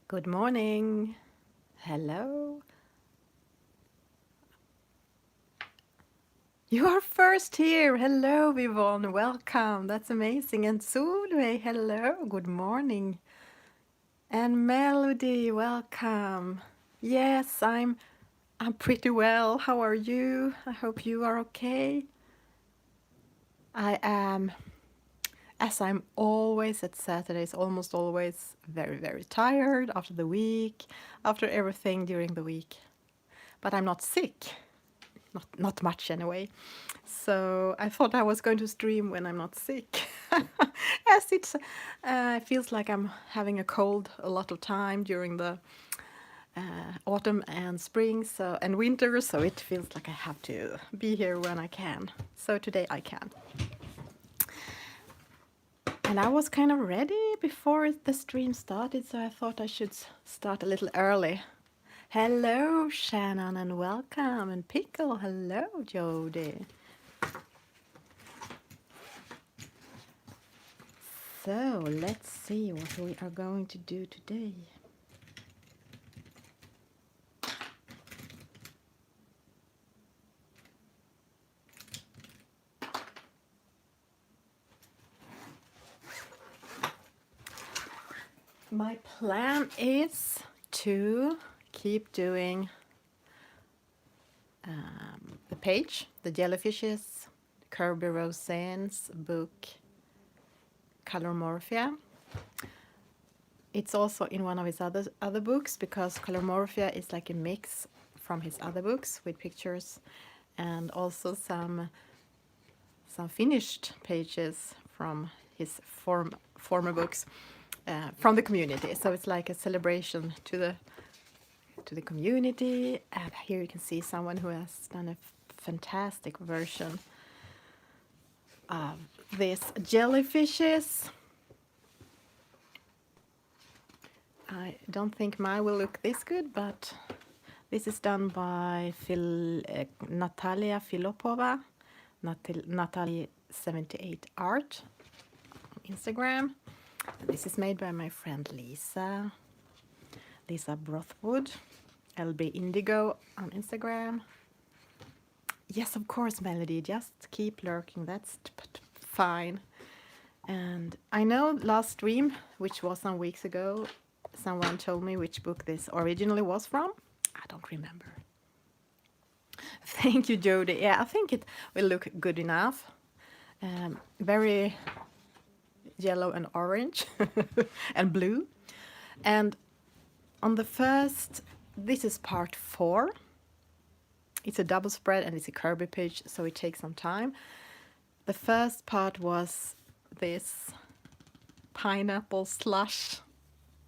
Good morning. Hello. You are first here. Hello, Yvonne. Welcome. That's amazing. And Solveig, hello. Good morning. And Melody, welcome. Yes, I'm pretty well. How are you? I hope you are okay. I am, as I'm always at Saturdays, almost always very, very tired after the week, after everything during the week. But I'm not sick. Not much anyway. So I thought I was going to stream when I'm not sick, as it feels like I'm having a cold a lot of time during the autumn and spring, and winter. So it feels like I have to be here when I can. So today I can. And I was kind of ready before the stream started, so I thought I should start a little early. Hello, Shannon, and welcome. And Pickle, hello, Jody. So let's see what we are going to do today. My plan is to keep doing the page, the jellyfishes, Kerby Rosanes book Colourmorphia. It's also in one of his other books, because Colourmorphia is like a mix from his other books with pictures and also some finished pages from his former books from the community. So it's like a celebration to the community. And here you can see someone who has done a fantastic version of these jellyfishes. I don't think mine will look this good, but this is done by Natalia Filipova, Natalie78 Art on Instagram. This is made by my friend Lisa Brothwood, LB Indigo on Instagram. Yes, of course, Melody, just keep lurking, that's fine. And I know last stream, which was some weeks ago, someone told me which book this originally was from. I don't remember. Thank you, Jody. Yeah, I think it will look good enough. Very yellow and orange and blue. And on the first, this is part 4. It's a double spread and it's a Kerby page, so it takes some time. The first part was this pineapple slush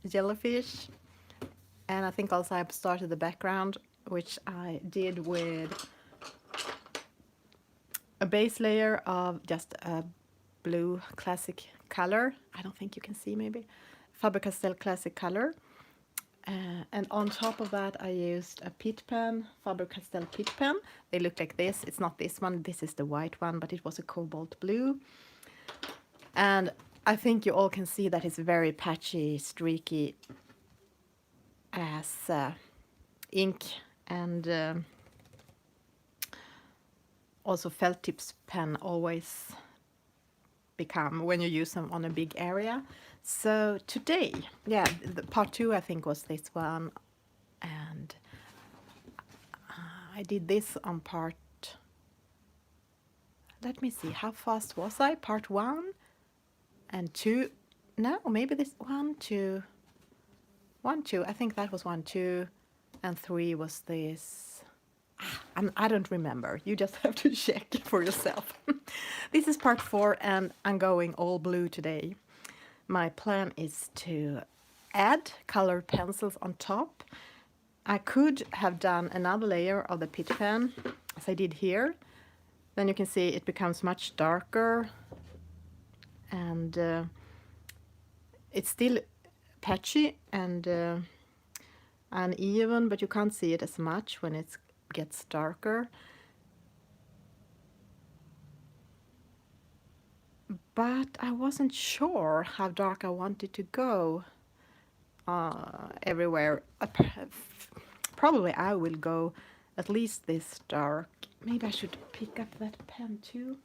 jellyfish. And I think also I started the background, which I did with a base layer of just a blue classic color. I don't think you can see, maybe. Faber-Castell classic color. And on top of that, I used a Pitt pen, Faber-Castell Pitt pen. They look like this. It's not this one. This is the white one, but it was a cobalt blue. And I think you all can see that it's very patchy, streaky as ink, and also felt tips pen always become when you use them on a big area. So today, yeah, the part 2 I think was this one, and I did this on part, let me see, how fast was I? Part 1 and 2, no, maybe this 1, 2, I think that was 1, 2, and 3 was this. I don't remember. You just have to check for yourself. This is part 4, and I'm going all blue today. My plan is to add colored pencils on top. I could have done another layer of the Pitt pen, as I did here. Then you can see it becomes much darker, and it's still patchy and uneven, but you can't see it as much when it gets darker. But I wasn't sure how dark I wanted to go. everywhere. Probably I will go at least this dark. Maybe I should pick up that pen too.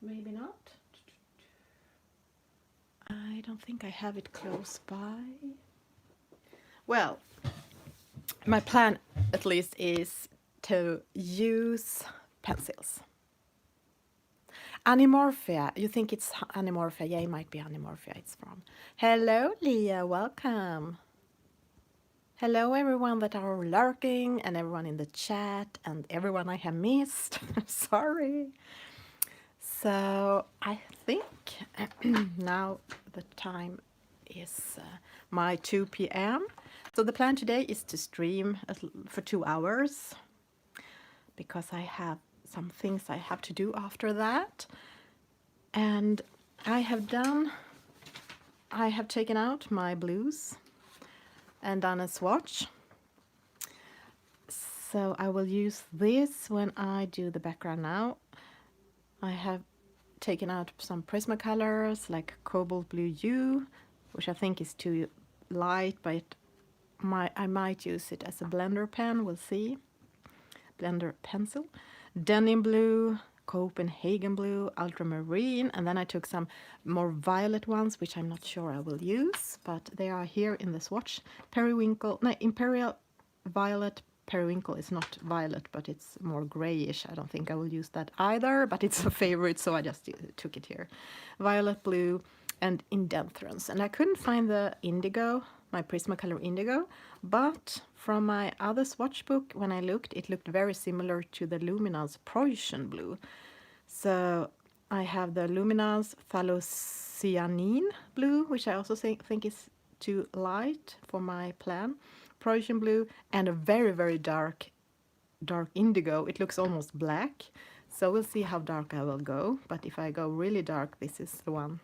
Maybe not. I don't think I have it close by. Well, my plan at least is to use pencils. Animorphia. You think it's Animorphia? Yeah, it might be Animorphia it's from. Hello, Leah. Welcome. Hello, everyone that are lurking and everyone in the chat and everyone I have missed. Sorry. So I think now the time is my 2 p.m. So the plan today is to stream for 2 hours because I have some things I have to do after that. And I have taken out my blues and done a swatch. So I will use this when I do the background now. I have taken out some Prismacolors like Cobalt Blue U, which I think is too light, but I might use it as a blender pen, we'll see. Blender pencil. Denim Blue, Copenhagen Blue, Ultramarine, and then I took some more violet ones, which I'm not sure I will use, but they are here in the swatch. Imperial Violet. Periwinkle is not violet, but it's more grayish. I don't think I will use that either, but it's a favorite, so I just took it here. Violet Blue and Indenthrons. And I couldn't find the indigo, my Prismacolor indigo, but from my other swatch book, when I looked, it looked very similar to the Luminance Preussean Blue. So I have the Luminance Phthalocyanine Blue, which I also think is too light for my plan. Preussean Blue and a very, very dark indigo. It looks almost black. So we'll see how dark I will go. But if I go really dark, this is the one.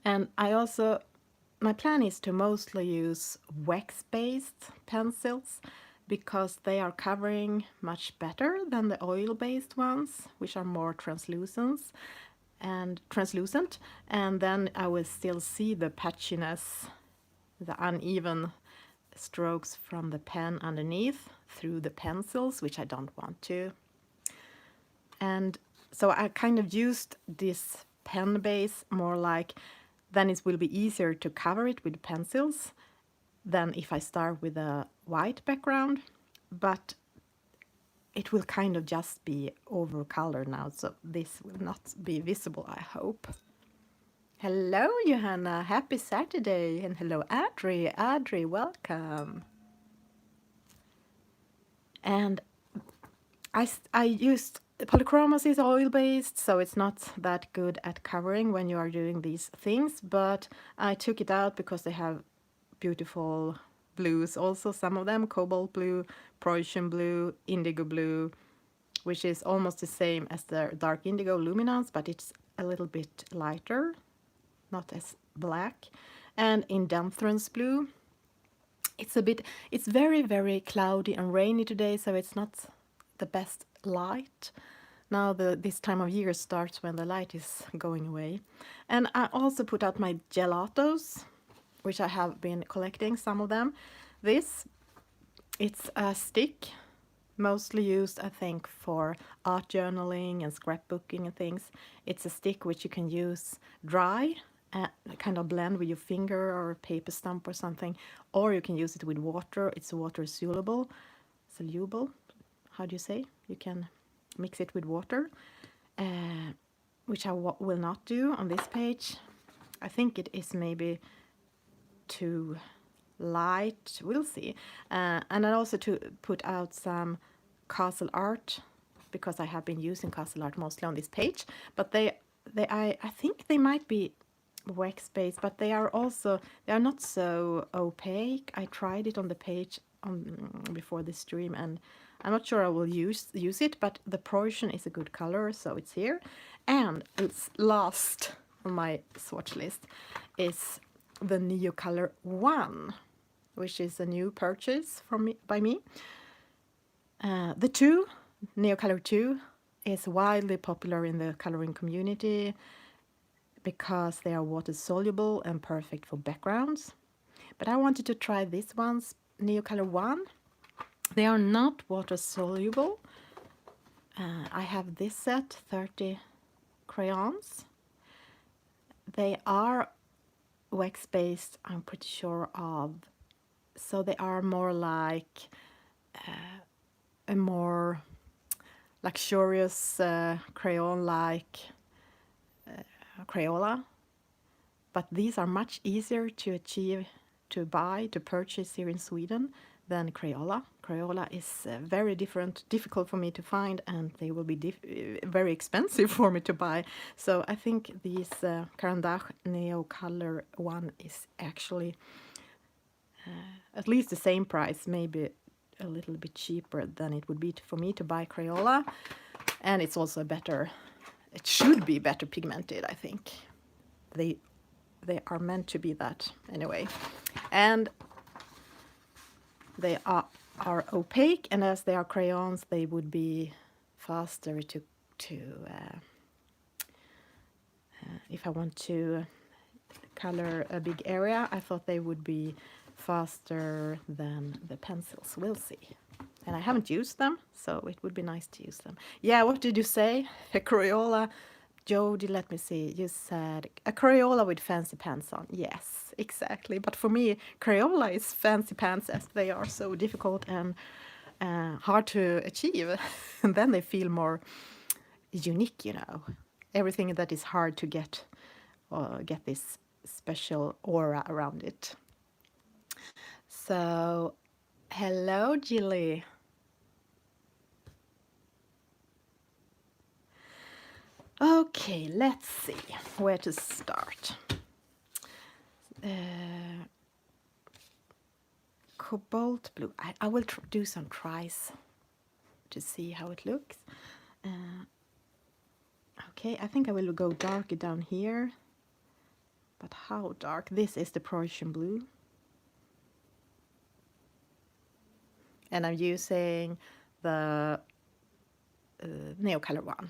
And my plan is to mostly use wax-based pencils because they are covering much better than the oil-based ones, which are more translucent. And then I will still see the patchiness, the uneven strokes from the pen underneath through the pencils, which I don't want to. And so I kind of used this pen base more like, then it will be easier to cover it with pencils than if I start with a white background, but it will kind of just be over colored now, so this will not be visible, I hope. Hello, Johanna. Happy Saturday. And hello, Adri. Adri, welcome. And I used polychromos is oil-based, so it's not that good at covering when you are doing these things, but I took it out because they have beautiful blues also, some of them, Cobalt Blue, Preussean Blue, Indigo Blue, which is almost the same as the dark indigo luminance, but it's a little bit lighter, not as black. And Indenthrons Blue, it's very, very cloudy and rainy today, so it's not the best light. Now this time of year starts when the light is going away. And I also put out my gelatos, which I have been collecting, some of them. It's a stick, mostly used, I think, for art journaling and scrapbooking and things. It's a stick which you can use dry, kind of blend with your finger or a paper stump or something, or you can use it with water. It's water soluble. How do you say? You can mix it with water, which I will not do on this page. I think it is maybe too light. We'll see. And I also to put out some castle art because I have been using castle art mostly on this page. But I think they might be wax based, but they are not so opaque. I tried it on the page before the stream, and I'm not sure I will use it, but the Preussean is a good color, so it's here. And it's last on my swatch list is the Neocolor I, which is a new purchase by me. The Neocolor II is widely popular in the coloring community because they are water soluble and perfect for backgrounds. But I wanted to try these ones, Neocolor I. They are not water soluble. I have this set, 30 crayons. They are wax based, I'm pretty sure of. So they are more like a more luxurious crayon like Crayola. But these are much easier to achieve, to buy, to purchase here in Sweden than Crayola. Crayola is very difficult for me to find, and they will be very expensive for me to buy. So I think this Caran Neocolor I is actually at least the same price, maybe a little bit cheaper than it would be for me to buy Crayola. And it's also better, it should be better pigmented, I think. They are meant to be that anyway. And they are opaque, and as they are crayons, they would be faster to if I want to color a big area, I thought they would be faster than the pencils. We'll see. And I haven't used them, so it would be nice to use them. Yeah, what did you say? A Crayola. Jody, let me see. You said a Crayola with fancy pants on. Yes, exactly. But for me, Crayola is fancy pants as they are so difficult and hard to achieve. And then they feel more unique, you know. Everything that is hard to get this special aura around it. So, hello, Jilly. Okay, let's see where to start. Cobalt blue. I will do some tries to see how it looks. Okay, I think I will go darker down here. But how dark? This is the Preussean blue. And I'm using the Neocolor I.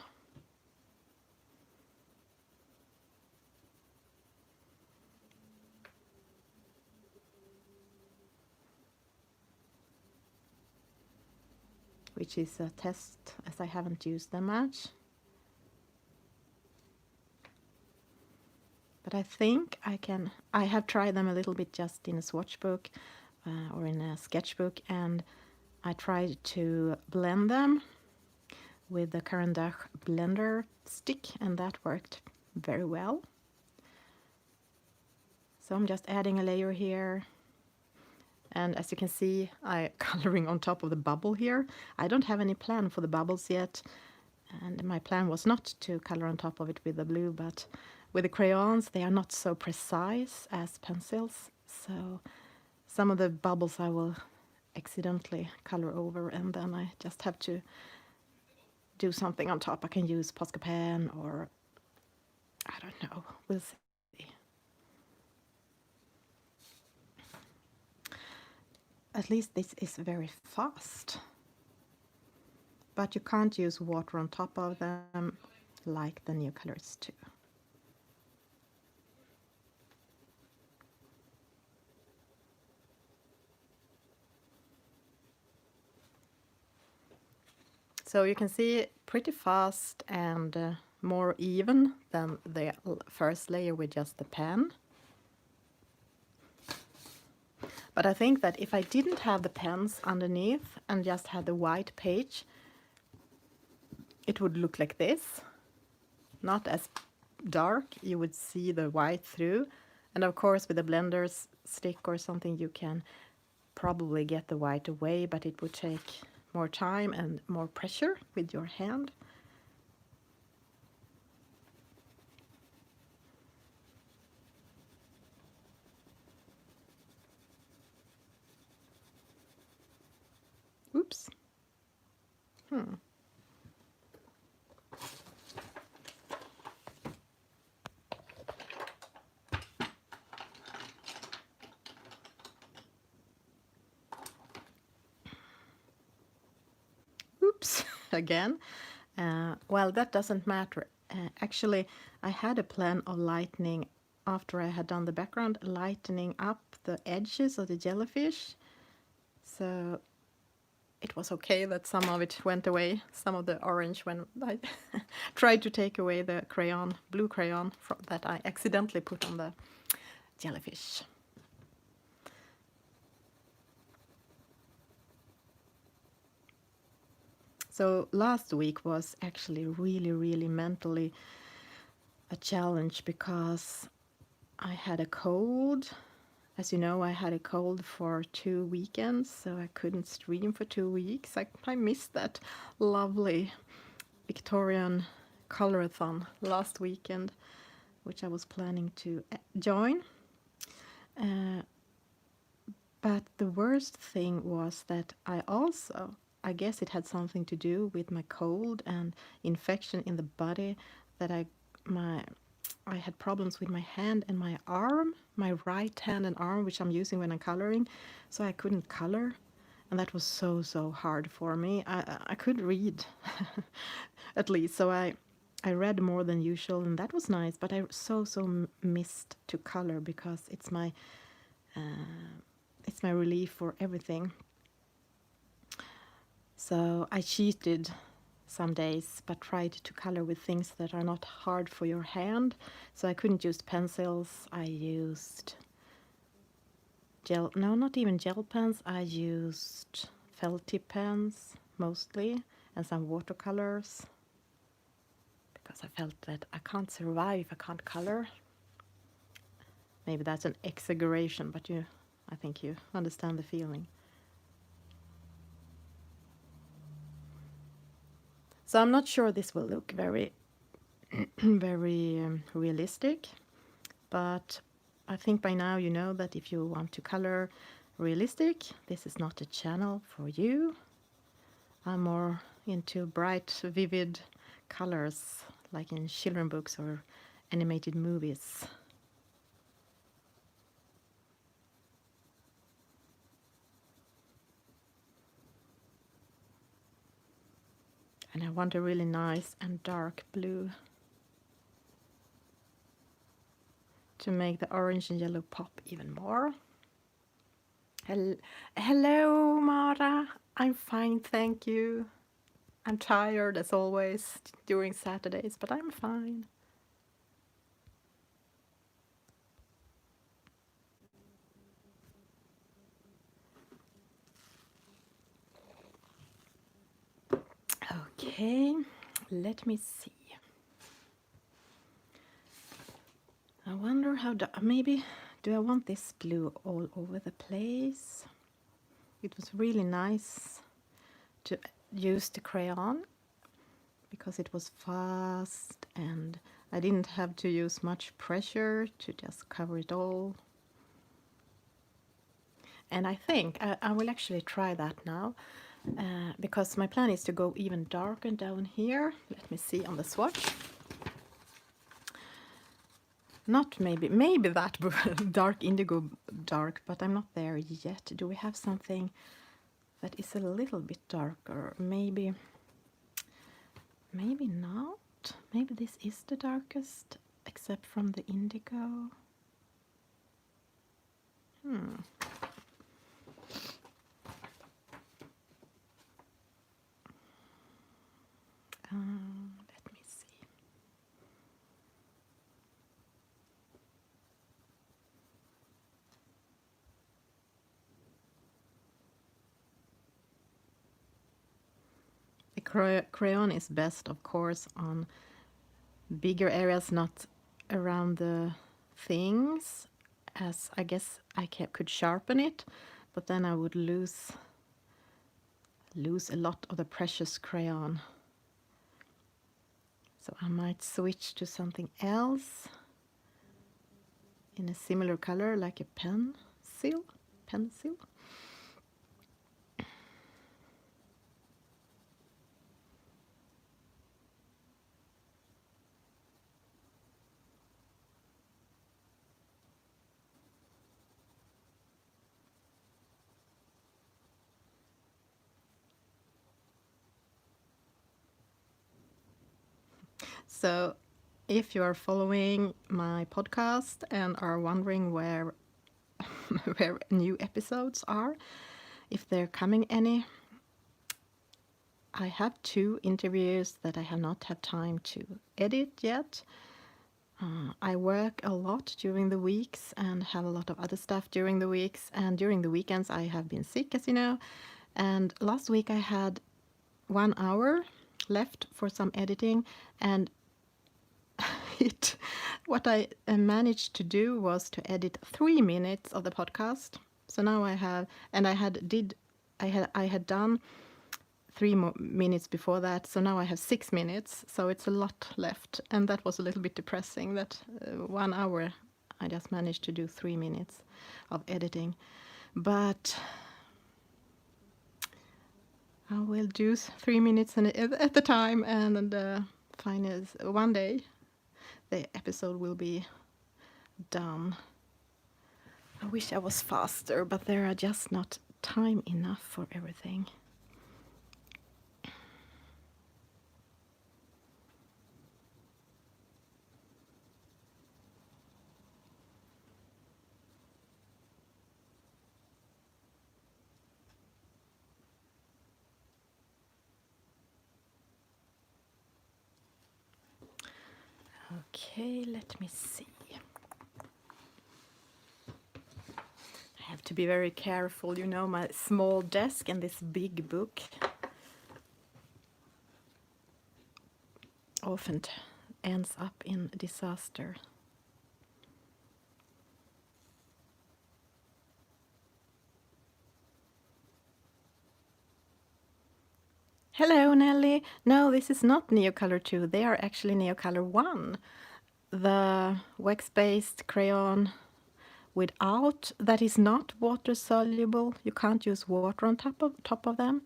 Which is a test, as I haven't used them much. But I think I have tried them a little bit just in a swatch book or in a sketchbook, and I tried to blend them with the Caran blender stick, and that worked very well. So I'm just adding a layer here. And as you can see, I'm coloring on top of the bubble here. I don't have any plan for the bubbles yet. And my plan was not to color on top of it with the blue, but with the crayons, they are not so precise as pencils. So some of the bubbles I will accidentally color over, and then I just have to do something on top. I can use Posca pen, or I don't know, we'll see. At least this is very fast. But you can't use water on top of them like the Neocolors too. So you can see pretty fast and more even than the first layer with just the pen. But I think that if I didn't have the pens underneath and just had the white page, it would look like this. Not as dark, you would see the white through. And of course with a blender's stick or something you can probably get the white away, but it would take more time and more pressure with your hand. Oops. Oops, again. Well, that doesn't matter Actually, I had a plan of lightening, after I had done the background, lightening up the edges of the jellyfish. So it was okay that some of it went away, some of the orange, when I tried to take away the crayon, blue crayon that I accidentally put on the jellyfish. So last week was actually really mentally a challenge because I had a cold. As you know, I had a cold for 2 weekends, so I couldn't stream for 2 weeks. I missed that lovely Victorian colorathon last weekend, which I was planning to join. But the worst thing was that I guess it had something to do with my cold and infection in the body, that I had problems with my hand and my arm, my right hand and arm, which I'm using when I'm coloring, so I couldn't color, and that was so hard for me. I could read, at least, so I read more than usual, and that was nice, but I so missed to color because it's my relief for everything. So I cheated some days, but tried to color with things that are not hard for your hand. So I couldn't use pencils. I used not even gel pens. I used felt tip pens mostly, and some watercolors, because I felt that I can't survive if I can't color. Maybe that's an exaggeration, but I think you understand the feeling. So I'm not sure this will look very realistic, but I think by now you know that if you want to color realistic, this is not a channel for you. I'm more into bright, vivid colors, like in children books or animated movies. And I want a really nice and dark blue to make the orange and yellow pop even more. Hello, Mara. I'm fine, thank you. I'm tired as always during Saturdays, but I'm fine. Okay, let me see. I wonder how, maybe, do I want this blue all over the place? It was really nice to use the crayon because it was fast and I didn't have to use much pressure to just cover it all. And I think I will actually try that now, because my plan is to go even darker down here. Let me see on the swatch. Not maybe that dark indigo dark, but I'm not there yet. Do we have something that is a little bit darker? Maybe not. Maybe this is the darkest, except from the indigo. Let me see. The crayon is best, of course, on bigger areas, not around the things, as I guess I could sharpen it, but then I would lose a lot of the precious crayon. So I might switch to something else in a similar color, like a pencil. So If you are following my podcast and are wondering where where new episodes are, if they're coming any, I have 2 interviews that I have not had time to edit yet. I work a lot during the weeks and have a lot of other stuff during the weeks, and during the weekends I have been sick, as you know. And last week I had 1 hour left for some editing, and it what I managed to do was to edit 3 minutes of the podcast. So now I have, and I had done 3 minutes before that, so now I have 6 minutes, so it's a lot left, and that was a little bit depressing that 1 hour I just managed to do 3 minutes of editing. But I will do 3 minutes at the time, and finally one day the episode will be done. I wish I was faster, but there are just not time enough for everything. Okay, let me see. I have to be very careful, you know, my small desk and this big book often ends up in disaster. Hello, Nelly. No, this is not Neocolor II. They are actually Neocolor I. The wax-based crayon without, that is not water soluble. You can't use water on top of them.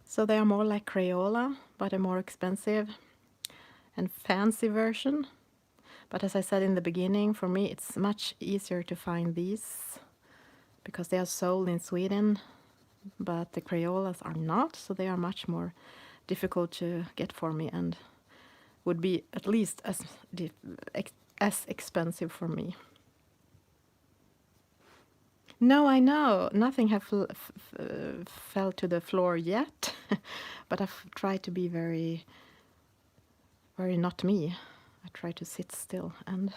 So they are more like Crayola, but a more expensive and fancy version. But as I said in the beginning, for me it's much easier to find these because they are sold in Sweden, but the Crayolas are not, so they are much more difficult to get for me and would be at least as expensive for me. No, I know. Nothing have fell to the floor yet, but I've tried to be very, very not me. I try to sit still and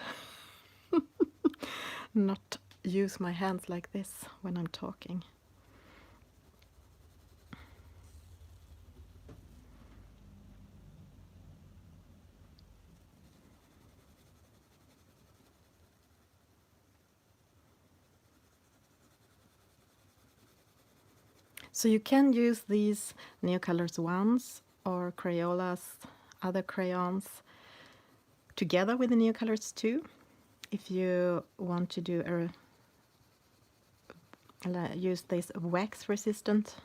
not use my hands like this when I'm talking. So you can use these Neocolors ones or Crayolas, other crayons, together with the Neocolors II. If you want to do use this wax resistant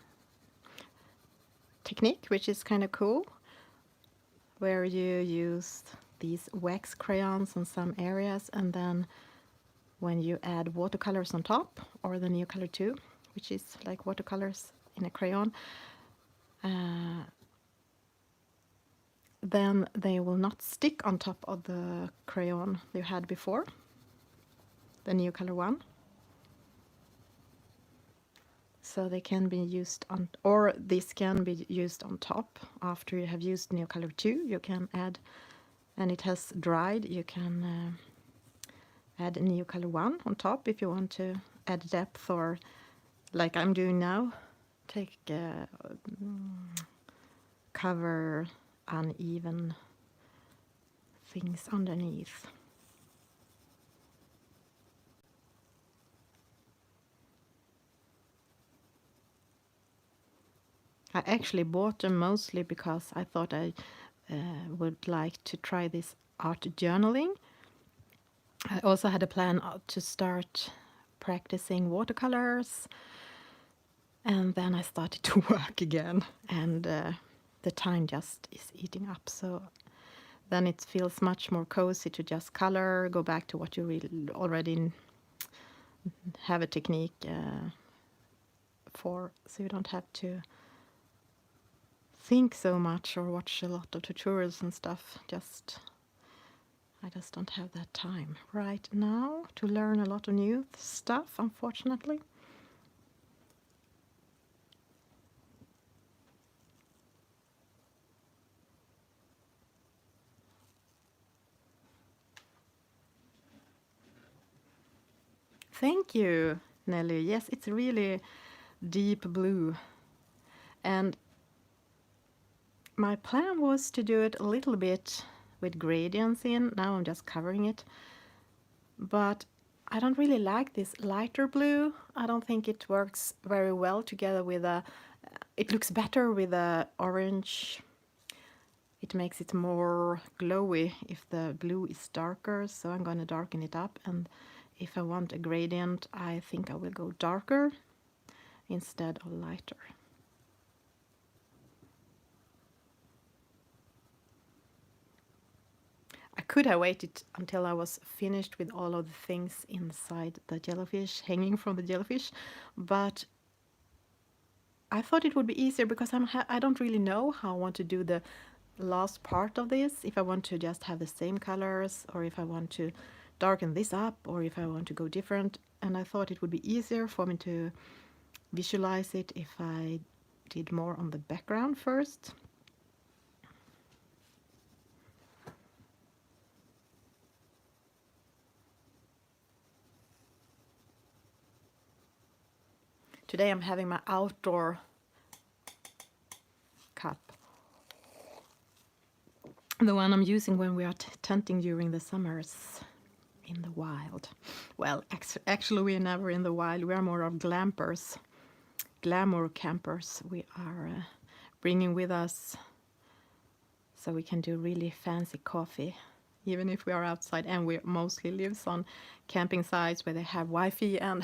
technique, which is kind of cool, where you use these wax crayons on some areas, and then when you add watercolors on top, or the Neocolor II, which is like watercolors in a crayon, then they will not stick on top of the crayon you had before, the Neocolor I. So they can be used on, or this can be used on top after you have used Neocolor II. You can add, and it has dried, you can add Neocolor I on top if you want to add depth, or like I'm doing now, take cover uneven things underneath. I actually bought them mostly because I thought I would like to try this art journaling. I also had a plan to start practicing watercolors, and then I started to work again, and the time just is eating up. So then it feels much more cozy to just color, go back to what you really already have a technique for, so you don't have to think so much or watch a lot of tutorials and stuff. Just I just don't have that time right now to learn a lot of new stuff, unfortunately. Thank you, Nelly. Yes, it's really deep blue. And my plan was to do it a little bit with gradients in. Now I'm just covering it. But I don't really like this lighter blue. I don't think it works very well together with a... It looks better with a orange. It makes it more glowy if the blue is darker, so I'm going to darken it up. And if I want a gradient, I think I will go darker instead of lighter. I could have waited until I was finished with all of the things inside the jellyfish, hanging from the jellyfish, but I thought it would be easier because I don't really know how I want to do the last part of this, if I want to just have the same colors or if I want to darken this up or if I want to go different, and I thought it would be easier for me to visualize it if I did more on the background first. Today I'm having my outdoor cup. The one I'm using when we are tenting during the summers in the wild. Well, actually we are never in the wild. We are more of glampers, glamour campers. We are bringing with us so we can do really fancy coffee even if we are outside, and we mostly lives on camping sites where they have Wi-Fi, and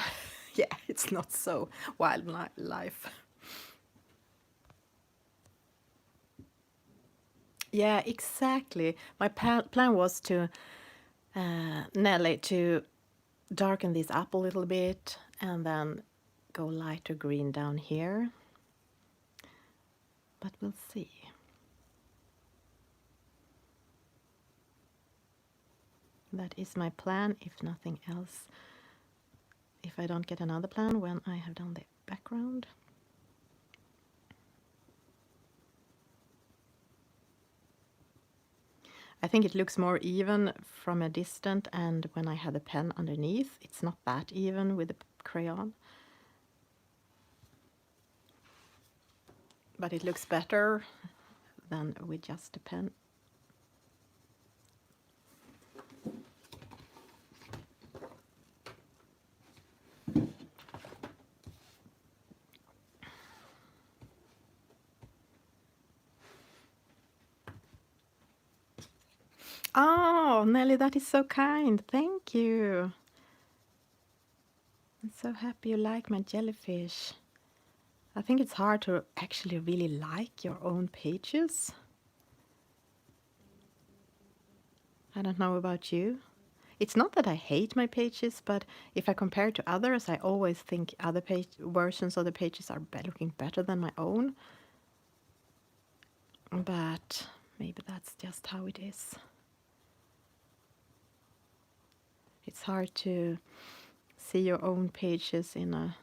yeah, it's not so wildlife. Yeah, exactly. My plan was to, Nelly, to darken this up a little bit and then go lighter green down here. But we'll see. That is my plan, if nothing else. If I don't get another plan when I have done the background. I think it looks more even from a distance, and when I have the pen underneath, it's not that even with the crayon. But it looks better than with just a pen. Oh, Nelly, that is so kind. Thank you. I'm so happy you like my jellyfish. I think it's hard to actually really like your own pages. I don't know about you. It's not that I hate my pages, but if I compare to others, I always think other versions of the pages are looking better than my own. But maybe that's just how it is. It's hard to see your own pages in a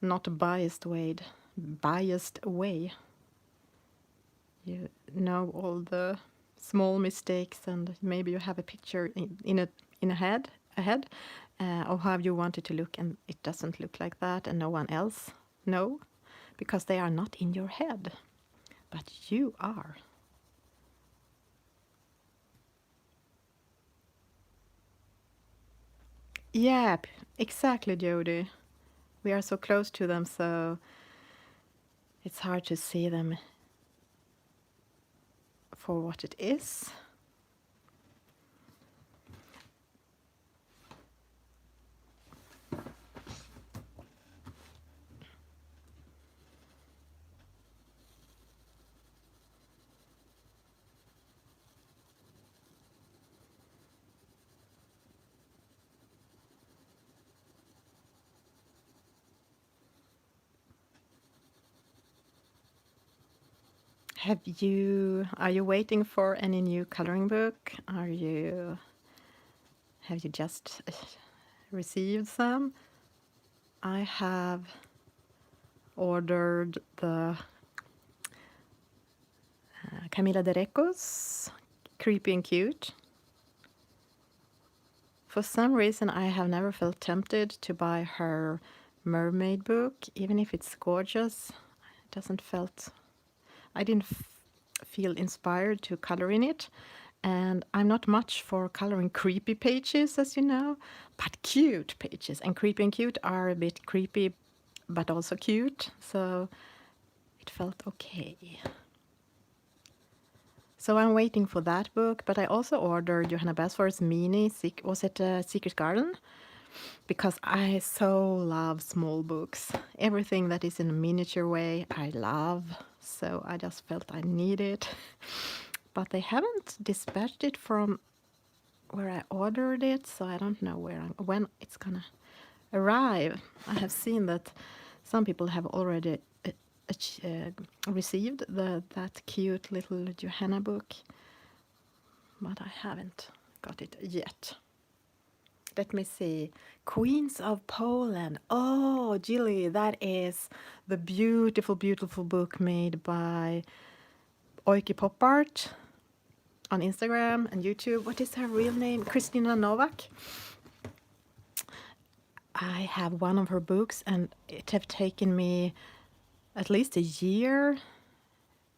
not biased way. You know all the small mistakes, and maybe you have a picture ahead of how you want it to look, and it doesn't look like that, and no one else know, because they are not in your head, but you are. Yep, exactly, Jody. We are so close to them, so it's hard to see them for what it is. Are you waiting for any new coloring book? Have you just received some? I have ordered the Camila de Reco's Creepy and Cute. For some reason, I have never felt tempted to buy her mermaid book, even if it's gorgeous. It doesn't felt. I didn't feel inspired to color in it, and I'm not much for coloring creepy pages, as you know, but cute pages. And Creepy and Cute are a bit creepy, but also cute, so it felt okay. So I'm waiting for that book, but I also ordered Johanna Basford's mini, was it Secret Garden? Because I so love small books. Everything that is in a miniature way, I love. So I just felt I need it. But they haven't dispatched it from where I ordered it, so I don't know when it's gonna arrive. I have seen that some people have already received that cute little Johanna book, but I haven't got it yet. Let me see. Queens of Poland. Oh, Jilly, that is the beautiful, beautiful book made by Oiki Pop Art on Instagram and YouTube. What is her real name? Kristina Novak. I have one of her books, and it have taken me at least a year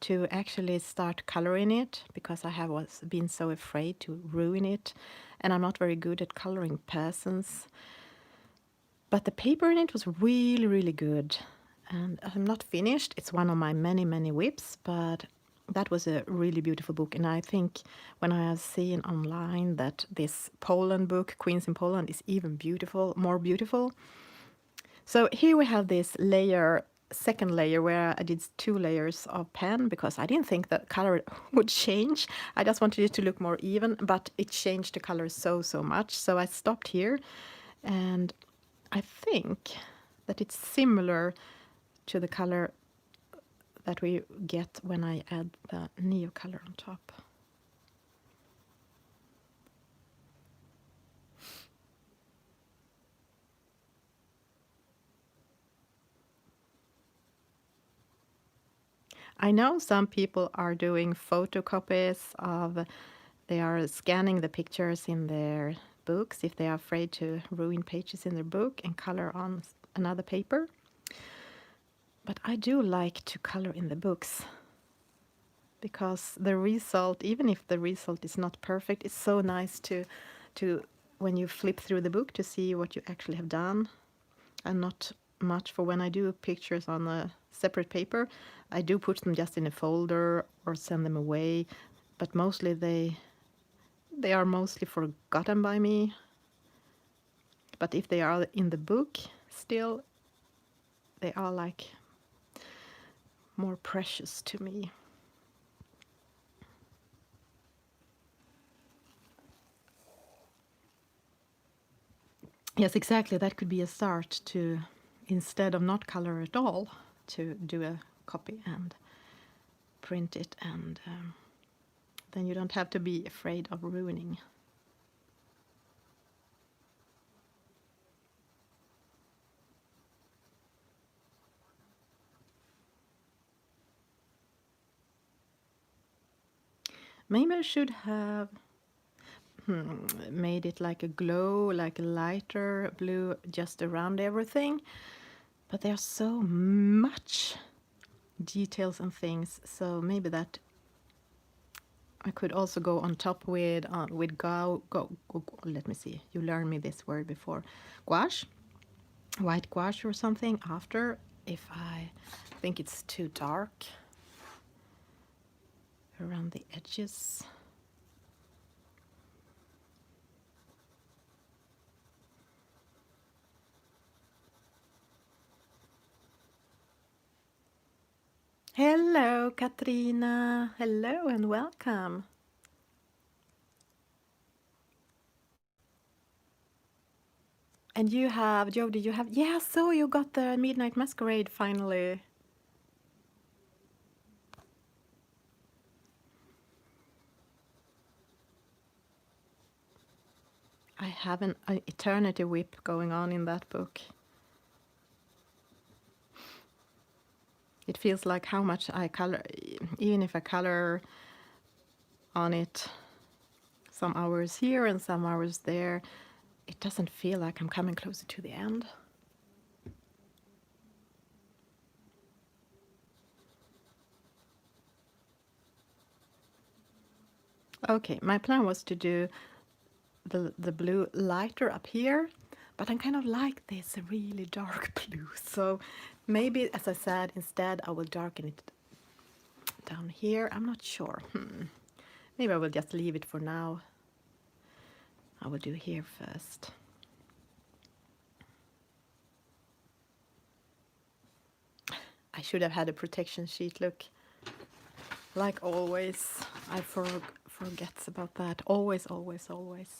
to actually start coloring it, because I have been so afraid to ruin it, and I'm not very good at coloring persons. But the paper in it was really, really good, and I'm not finished. It's one of my many, many whips, but that was a really beautiful book. And I think when I have seen online that this Poland book, Queens in Poland, is even beautiful, more beautiful. So here we have this layer, second layer, where I did 2 layers of pen, because I didn't think the color would change. I just wanted it to look more even, but it changed the color so, so much. So I stopped here, and I think that it's similar to the color that we get when I add the Neocolor on top. I know some people are doing photocopies of, they are scanning the pictures in their books if they are afraid to ruin pages in their book and color on another paper. But I do like to color in the books, because the result, even if the result is not perfect, it's so nice to when you flip through the book to see what you actually have done. And not much for when I do pictures on a separate paper. I do put them just in a folder or send them away, but mostly they are mostly forgotten by me. But if they are in the book still, they are like more precious to me. Yes, exactly. That could be a start to, instead of not color at all, to do a copy and print it, and then you don't have to be afraid of ruining. Maybe I should have made it like a glow, like a lighter blue just around everything. But there's so much details and things, so maybe that I could also go on top with let me see, you learned me this word before, gouache, white gouache or something after, if I think it's too dark around the edges. Hello, Katrina. Hello and welcome. And you have, Jody, you have, yeah, so you got the Midnight Masquerade finally. have an eternity whip going on in that book. It feels like how much I color, even if I color on it some hours here and some hours there, it doesn't feel like I'm coming closer to the end. Okay, my plan was to do the blue lighter up here, but I kind of like this really dark blue. So maybe, as I said, instead I will darken it down here. I'm not sure. Maybe I will just leave it for now. I will do here first. I should have had a protection sheet, look. Like always, I forgets about that. Always, always, always.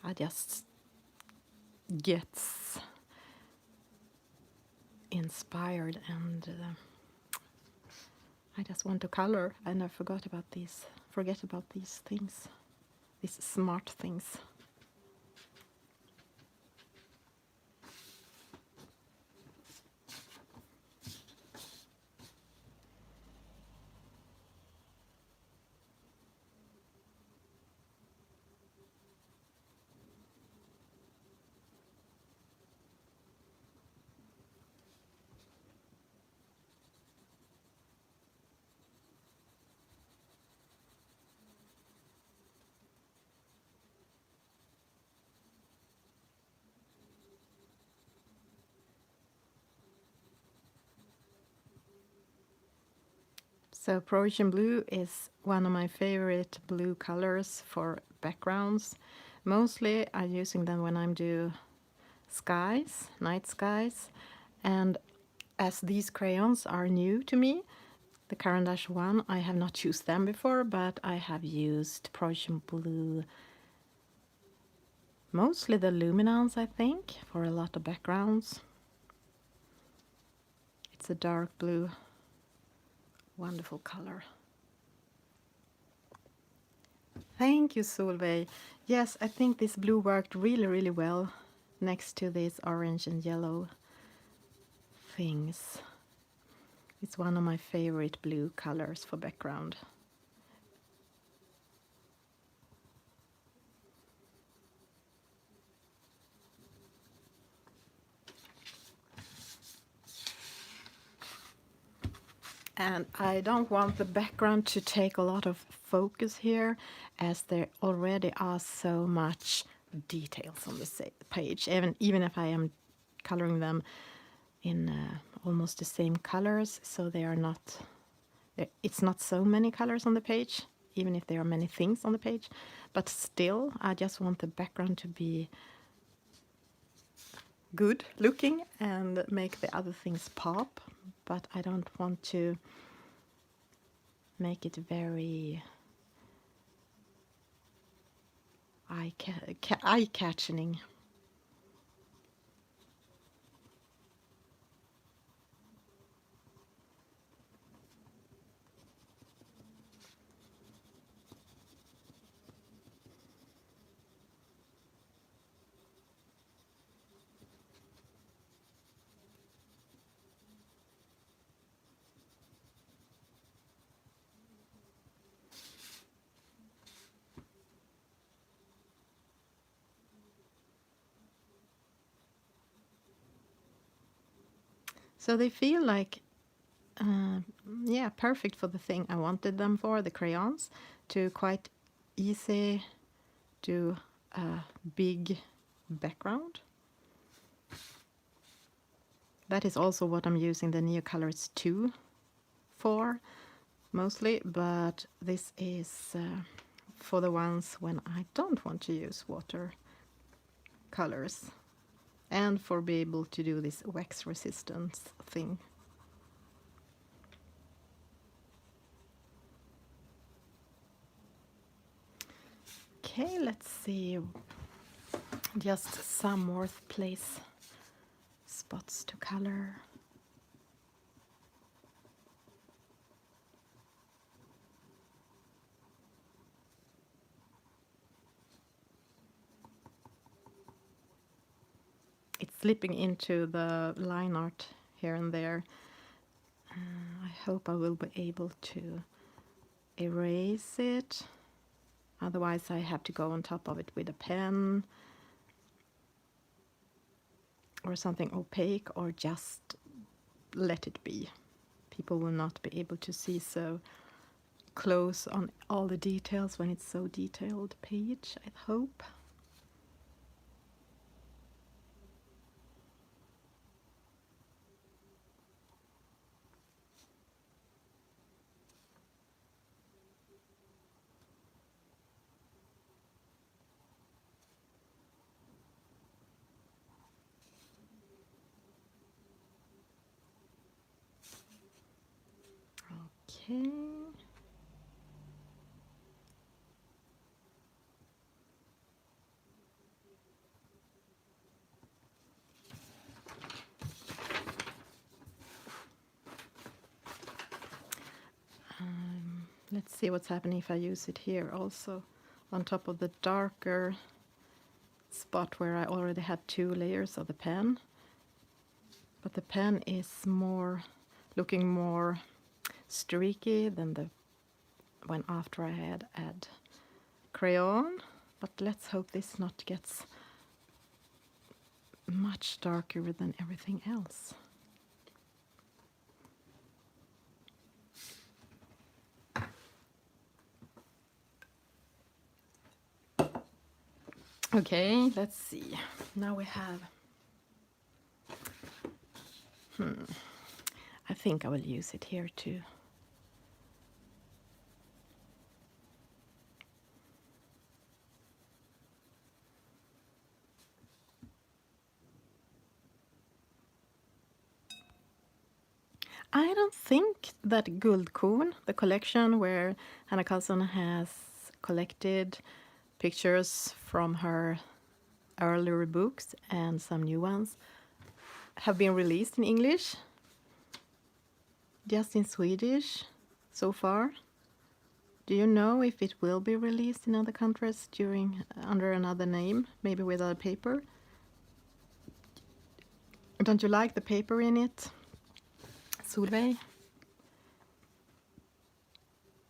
I just gets inspired and I just want to color, and I forget about these things, these smart things. So Preussean blue is one of my favorite blue colors for backgrounds. Mostly I'm using them when I'm do skies, night skies, and as these crayons are new to me, the Caran d'Ache one, I have not used them before, but I have used Preussean blue, mostly the luminance, I think, for a lot of backgrounds. It's a dark blue, wonderful color. Thank you, Solveig. Yes, I think this blue worked really, really well next to these orange and yellow things. It's one of my favorite blue colors for background. And I don't want the background to take a lot of focus here, as there already are so much details on the page, even if I am coloring them in almost the same colors, so they are not, it's not so many colors on the page, even if there are many things on the page, but still I just want the background to be good looking and make the other things pop, but I don't want to make it very eye-catching. So they feel like, yeah, perfect for the thing I wanted them for, the crayons, to quite easy do a big background. That is also what I'm using the Neocolor II for, mostly, but this is for the ones when I don't want to use water colors, and for be able to do this wax resistance thing. Okay, let's see, just some more place spots to color. slipping into the line art here and there. I hope I will be able to erase it. Otherwise I have to go on top of it with a pen or something opaque, or just let it be. People will not be able to see so close on all the details when it's so detailed page, I hope. Okay. Let's see what's happening if I use it here also, on top of the darker spot where I already had 2 layers of the pen. But the pen is looking more streaky than the one after I had add crayon. But let's hope this not gets much darker than everything else. Okay, let's see. Now we have... I think I will use it here too. I don't think that Guldkorn, the collection where Hanna Karlsson has collected pictures from her earlier books and some new ones, have been released in English, just in Swedish so far. Do you know if it will be released in other countries under another name, maybe with other paper? Don't you like the paper in it, Solveig?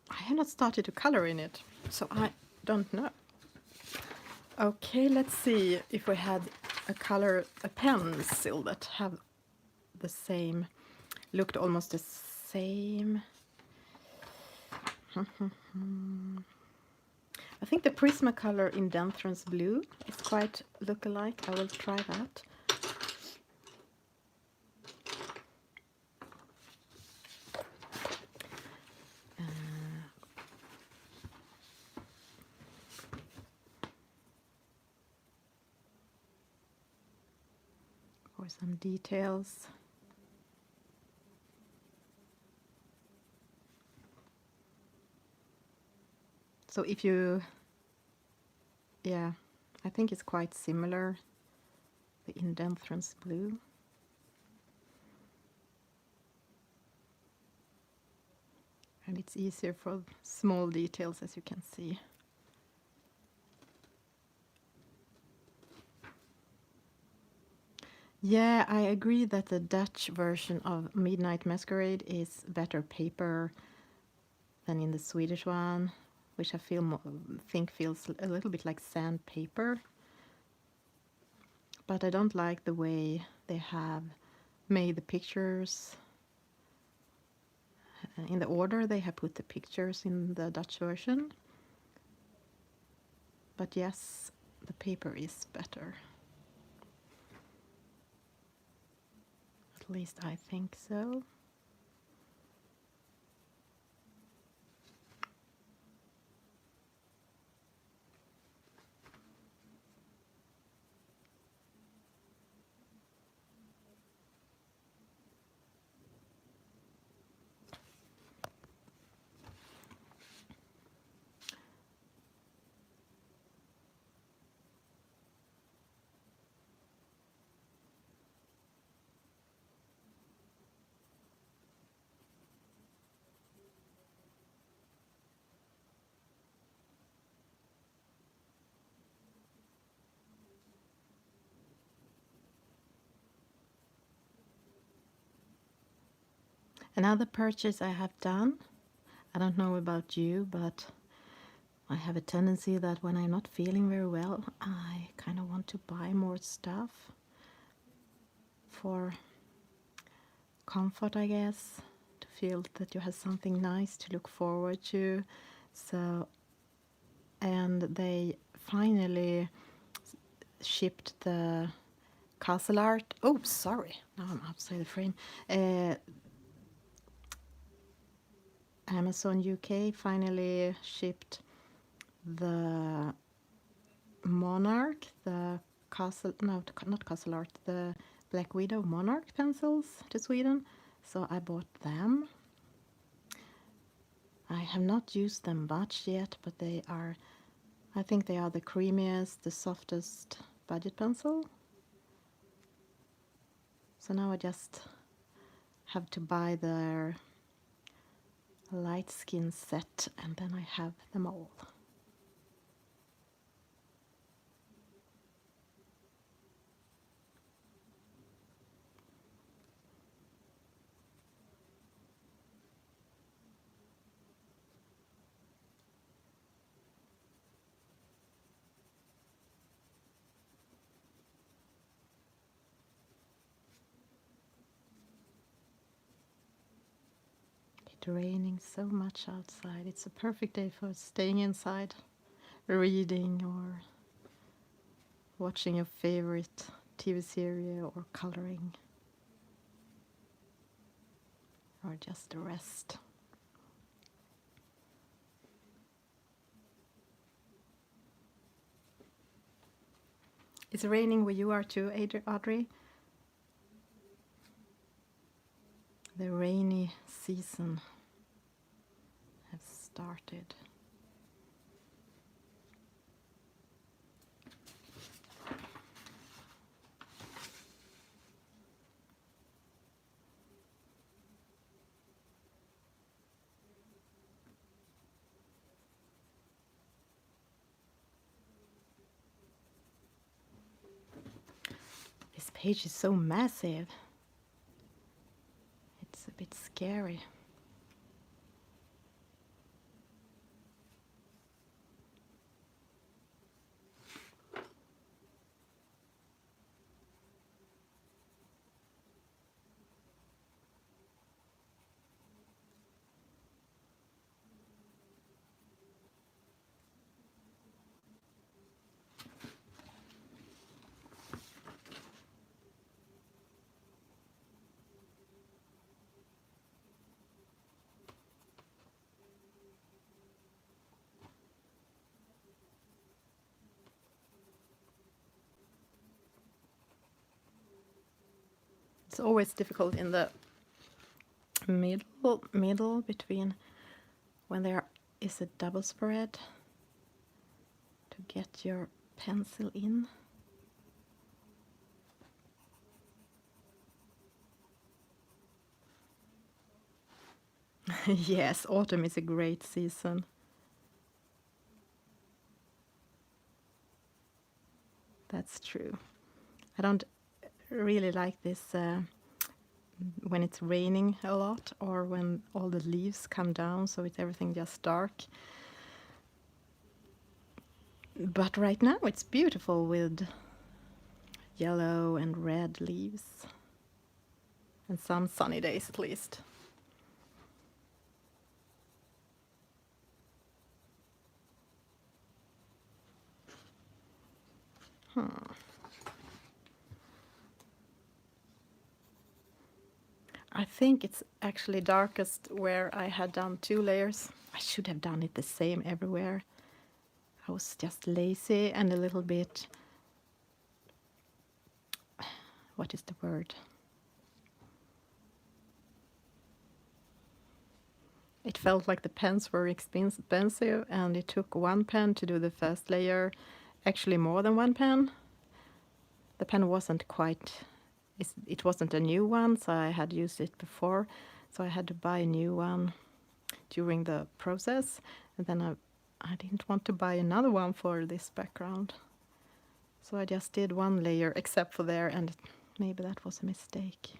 I have not started to color in it, so I don't know. Okay, let's see if we had a pencil that have the same, looked almost the same. I think the Prismacolor Indentrance Blue is quite look-alike. I will try that. For some details. So if you, yeah, I think it's quite similar, the Indentrance Blue. And it's easier for small details, as you can see. Yeah, I agree that the Dutch version of Midnight Masquerade is better paper than in the Swedish one, which I think feels a little bit like sandpaper. But I don't like the way they have made the pictures. In the order they have put the pictures in the Dutch version. But yes, the paper is better. At least I think so. Another purchase I have done, I don't know about you, but I have a tendency that when I'm not feeling very well, I kind of want to buy more stuff for comfort, I guess, to feel that you have something nice to look forward to. So, and they finally shipped the castle art. Oh, sorry, now I'm outside the frame. Amazon UK finally shipped the Monarch, the castle, no, not castle art, the Black Widow Monarch pencils to Sweden. So I bought them. I have not used them much yet, but they are, I think they are the creamiest, the softest budget pencil. So now I just have to buy their light skin set, and then I have them all. It's raining so much outside. It's a perfect day for staying inside, reading or watching your favorite TV series or coloring or just a rest. It's raining where you are too, Audrey? The rainy season has started. This page is so massive. It's a bit scary. It's always difficult in the middle between when there is a double spread to get your pencil in. Yes, autumn is a great season. That's true. I don't really like this when it's raining a lot or when all the leaves come down, so it's everything just dark. But right now it's beautiful with yellow and red leaves and some sunny days at least. I think it's actually darkest where I had done 2 layers. I should have done it the same everywhere. I was just lazy and a little bit, what is the word? It felt like the pens were expensive, and it took 1 pen to do the first layer, actually more than 1 pen. The pen wasn't quite, it wasn't a new one, so I had used it before, so I had to buy a new one during the process, and then I didn't want to buy another one for this background. So I just did 1 layer except for there, and maybe that was a mistake.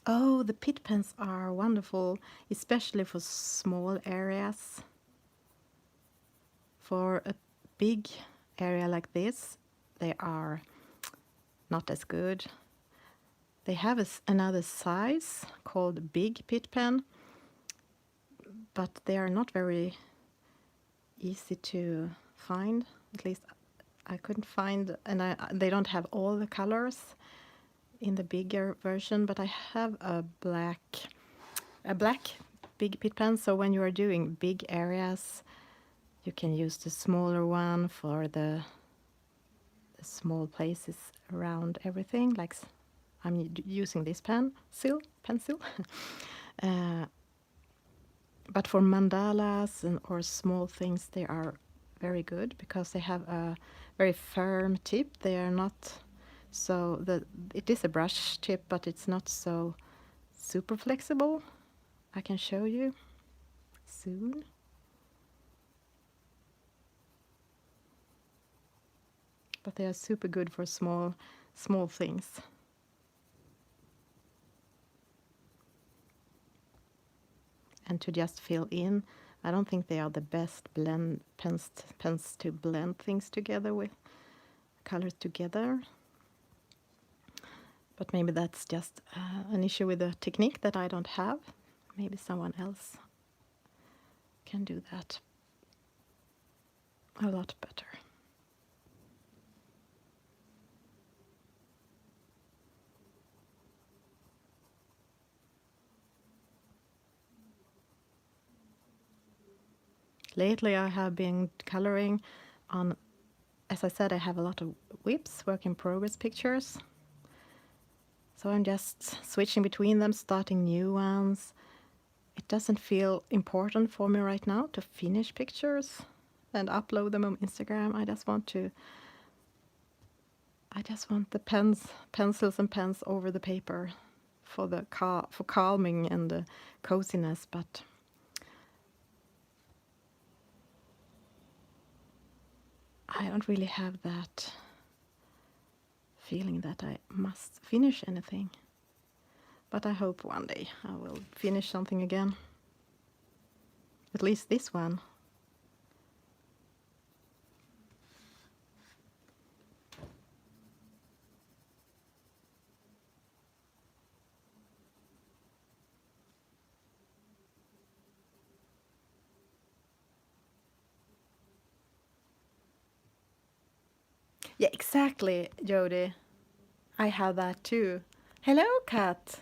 Oh, the Pitt pens are wonderful, especially for small areas. For a big area like this, they are not as good. They have another size called big Pitt pen, but they are not very easy to find. At least I couldn't find, and they don't have all the colors in the bigger version, but I have a black big Pitt pen, so when you are doing big areas, you can use the smaller one for the small places around everything. Like I'm using this pencil. But for mandalas or small things, they are very good because they have a very firm tip. They are not so it is a brush tip, but it's not so super flexible. I can show you soon. But they are super good for small things. And to just fill in. I don't think they are the best pens to blend things together with, colors together. But maybe that's just an issue with the technique that I don't have. Maybe someone else can do that a lot better. Lately I have been coloring on, as I said, I have a lot of WIPs, work in progress pictures. So I'm just switching between them, starting new ones. It doesn't feel important for me right now to finish pictures and upload them on Instagram. I just want the pencils and pens over the paper for the for calming and the coziness, but I don't really have that feeling that I must finish anything. But I hope one day I will finish something again. At least this one. Yeah, exactly, Jody. I have that too. Hello, Kat.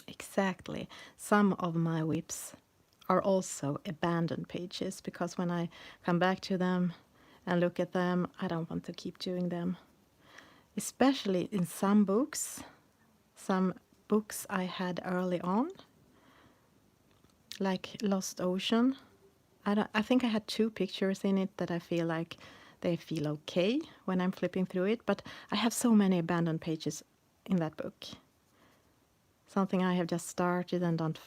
Exactly. Some of my WIPs are also abandoned pages because when I come back to them and look at them, I don't want to keep doing them. Especially in some books I had early on, like Lost Ocean. I think I had 2 pictures in it that I feel like they feel okay when I'm flipping through it, but I have so many abandoned pages in that book. Something I have just started and don't.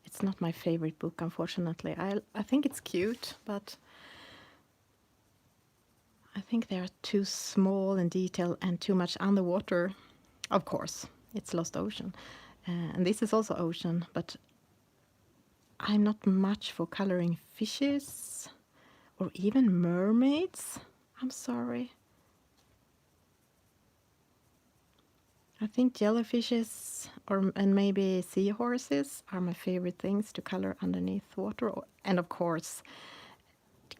It's not my favorite book, unfortunately. I think it's cute, but I think they are too small in detail and too much underwater. Of course, it's Lost Ocean. And this is also ocean, but I'm not much for coloring fishes or even mermaids. I'm sorry. I think jellyfishes and maybe seahorses are my favorite things to color underneath water, and of course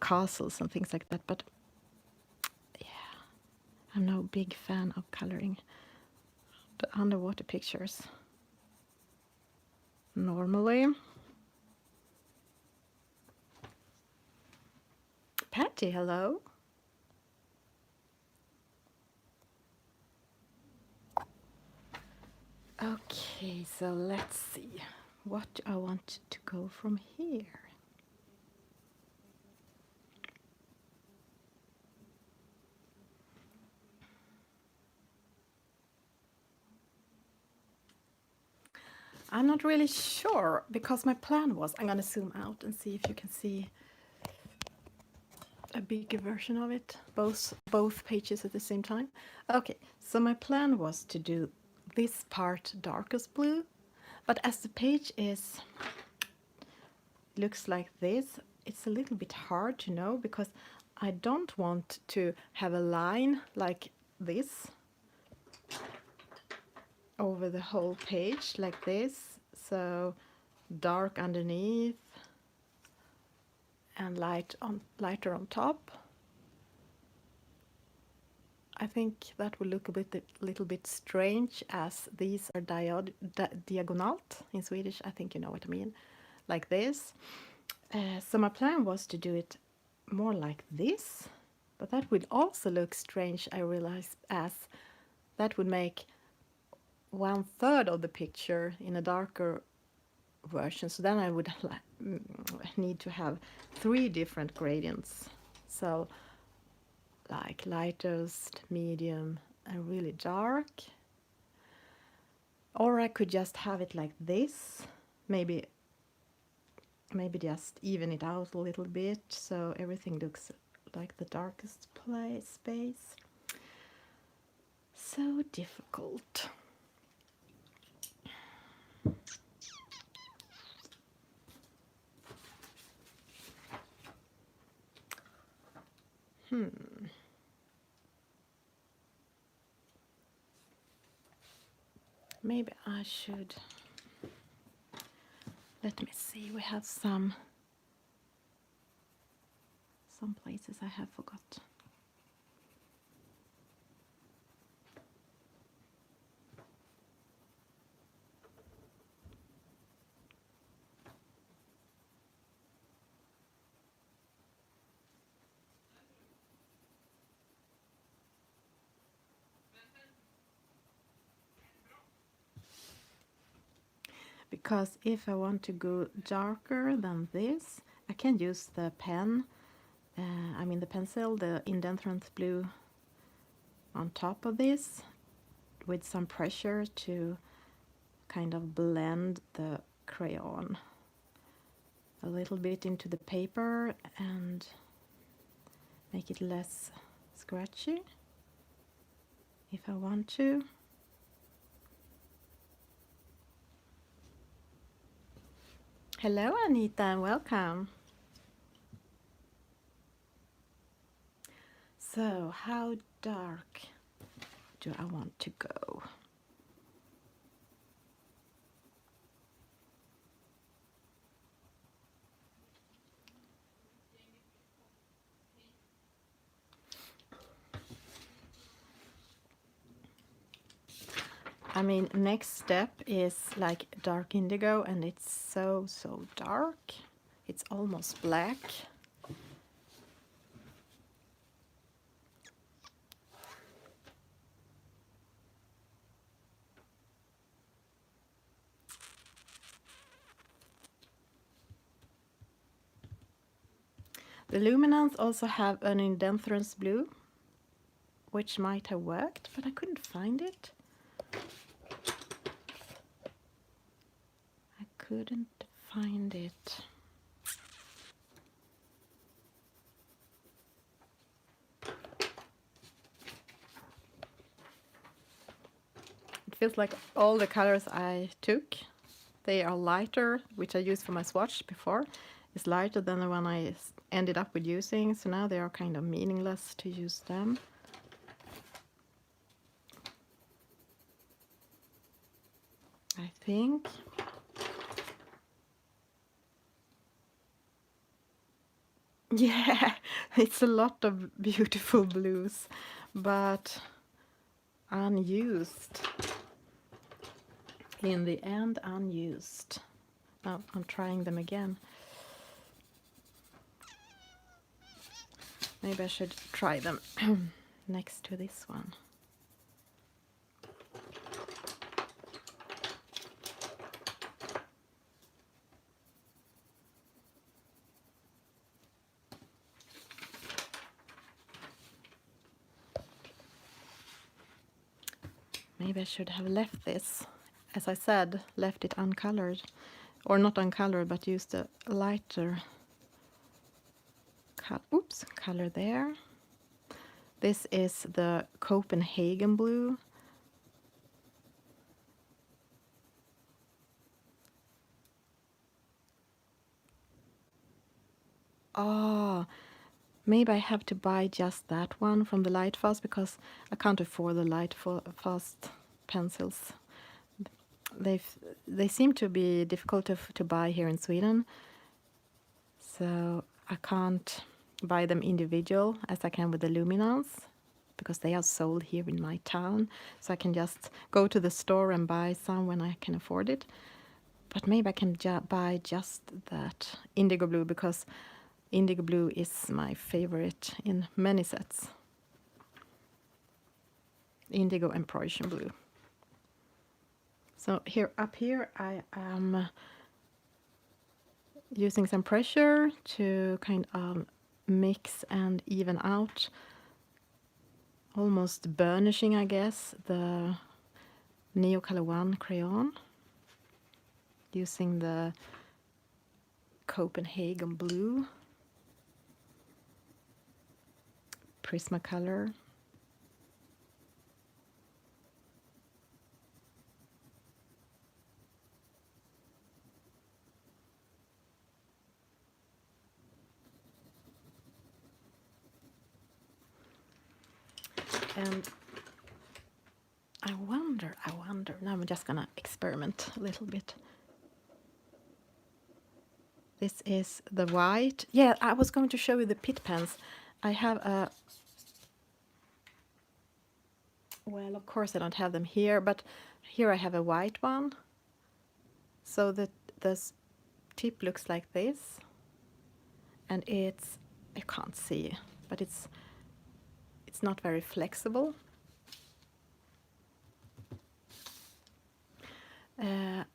castles and things like that. But yeah, I'm no big fan of coloring the underwater pictures normally. Patty, hello. Okay, so let's see what I want to go from here. I'm not really sure because my plan was, I'm gonna zoom out and see if you can see a bigger version of it, both pages at the same time. Okay, so my plan was to do this part darkest blue, but as the page looks like this, it's a little bit hard to know because I don't want to have a line like this over the whole page like this, so dark underneath and lighter on top. I think that will look a little bit strange as these are diagonalt in Swedish. I think you know what I mean, like this. So my plan was to do it more like this, but that would also look strange, I realized, as that would make 1/3 of the picture in a darker version. So then I would need to have 3 different gradients. So like lightest, medium, and really dark. Or I could just have it like this, maybe just even it out a little bit so everything looks like the darkest space. So difficult. Maybe I should, let me see, we have some places I have forgot. Because if I want to go darker than this, I can use the pen, the pencil, the Indenthrance blue on top of this with some pressure to kind of blend the crayon a little bit into the paper and make it less scratchy if I want to. Hello Anita and welcome. So how dark do I want to go? I mean, next step is like dark indigo, and it's so dark. It's almost black. The luminance also have an Indenthrance blue, which might have worked, but I couldn't find it. I couldn't find it. It feels like all the colors I took, they are lighter, which I used for my swatch before, is lighter than the one I ended up with using, so now they are kind of meaningless to use them. I think. Yeah, it's a lot of beautiful blues, but unused. In the end, unused. Now I'm trying them again. Maybe I should try them next to this one. Maybe I should have left this, as I said, left it uncolored. Or not uncolored, but used a lighter color there. This is the Copenhagen blue. Oh, maybe I have to buy just that one from the Lightfast because I can't afford the Lightfast pencils. They seem to be difficult to buy here in Sweden, so I can't buy them individual as I can with the luminance because they are sold here in my town. So I can just go to the store and buy some when I can afford it. But maybe I can buy just that indigo blue because indigo blue is my favorite in many sets. Indigo and Preussean blue. So up here I am using some pressure to kind of mix and even out, almost burnishing, I guess, the Neocolor I crayon using the Copenhagen blue, Prismacolor, and I wonder, now I'm just gonna experiment a little bit. This is the white. Yeah, I was going to show you the Pitt pens. I have a, well, of course I don't have them here, but here I have a white one. So the tip looks like this, and it's, I can't see, but it's not very flexible.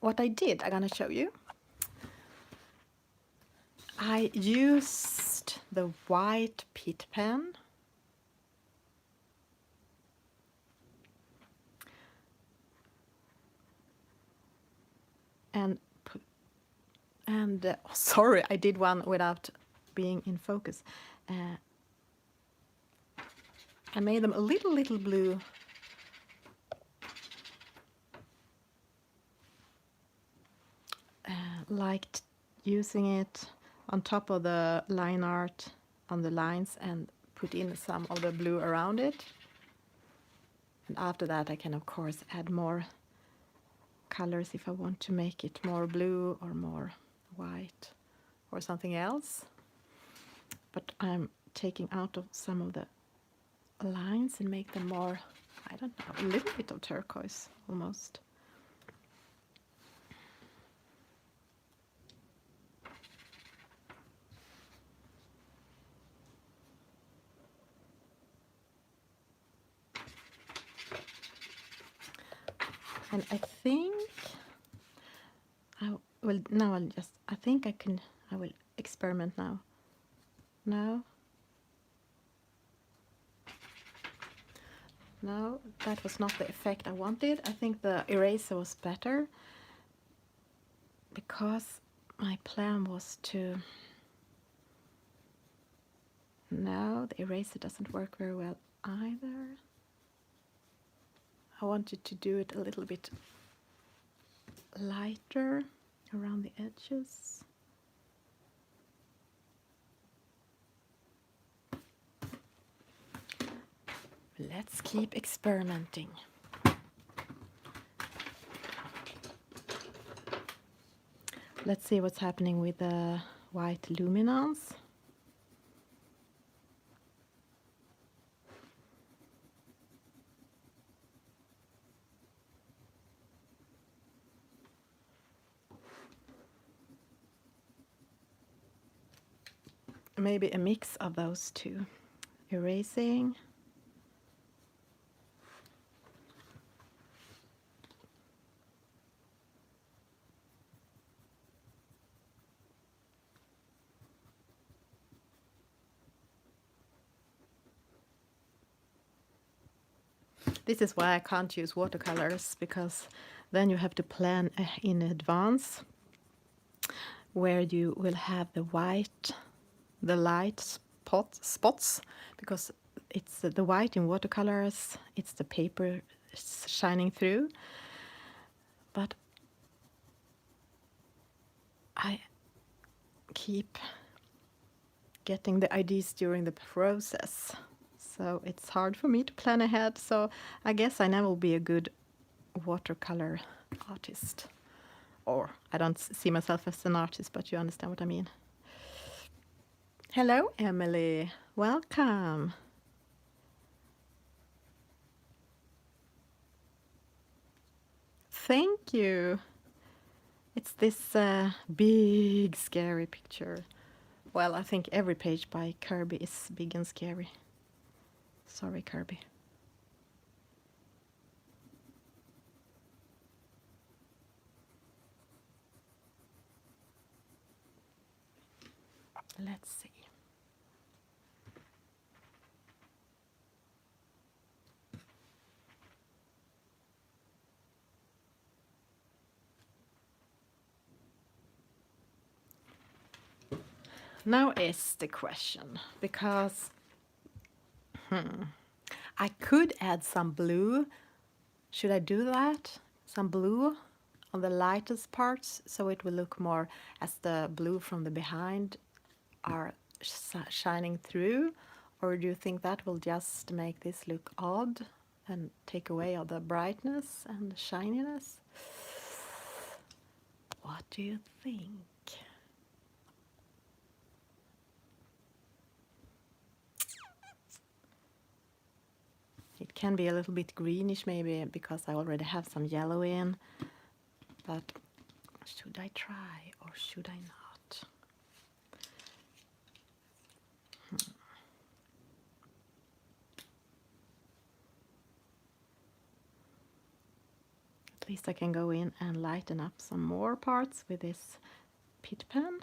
What I did, I'm gonna show you. I used the white Pitt pen and oh, sorry, I did one without being in focus. I made them a little blue. Liked using it on top of the line art on the lines and put in some of the blue around it. And after that I can of course add more colors if I want to make it more blue or more white or something else. But I'm taking out of some of the lines and make them more, I don't know, a little bit of turquoise almost. And I think I will now. I think I will experiment now. No, that was not the effect I wanted. I think the eraser was better because my plan was to. No, the eraser doesn't work very well either. I wanted to do it a little bit lighter around the edges. Let's keep experimenting. Let's see what's happening with the white luminance. Maybe a mix of those two. Erasing. This is why I can't use watercolors, because then you have to plan in advance where you will have the white, the light spots, because it's the white in watercolors, it's the paper shining through. But I keep getting the ideas during the process, so it's hard for me to plan ahead. So I guess I never will be a good watercolor artist, or I don't see myself as an artist, but you understand what I mean. Hello, Emily. Welcome. Thank you. It's this big, scary picture. Well, I think every page by Kerby is big and scary. Sorry, Kerby. Let's see. Now is the question, because I could add some blue. Should I do that? Some blue on the lightest parts, so it will look more as the blue from the behind are shining through? Or do you think that will just make this look odd and take away all the brightness and the shininess? What do you think? It can be a little bit greenish maybe, because I already have some yellow in, but should I try or should I not? At least I can go in and lighten up some more parts with this Pitt pen.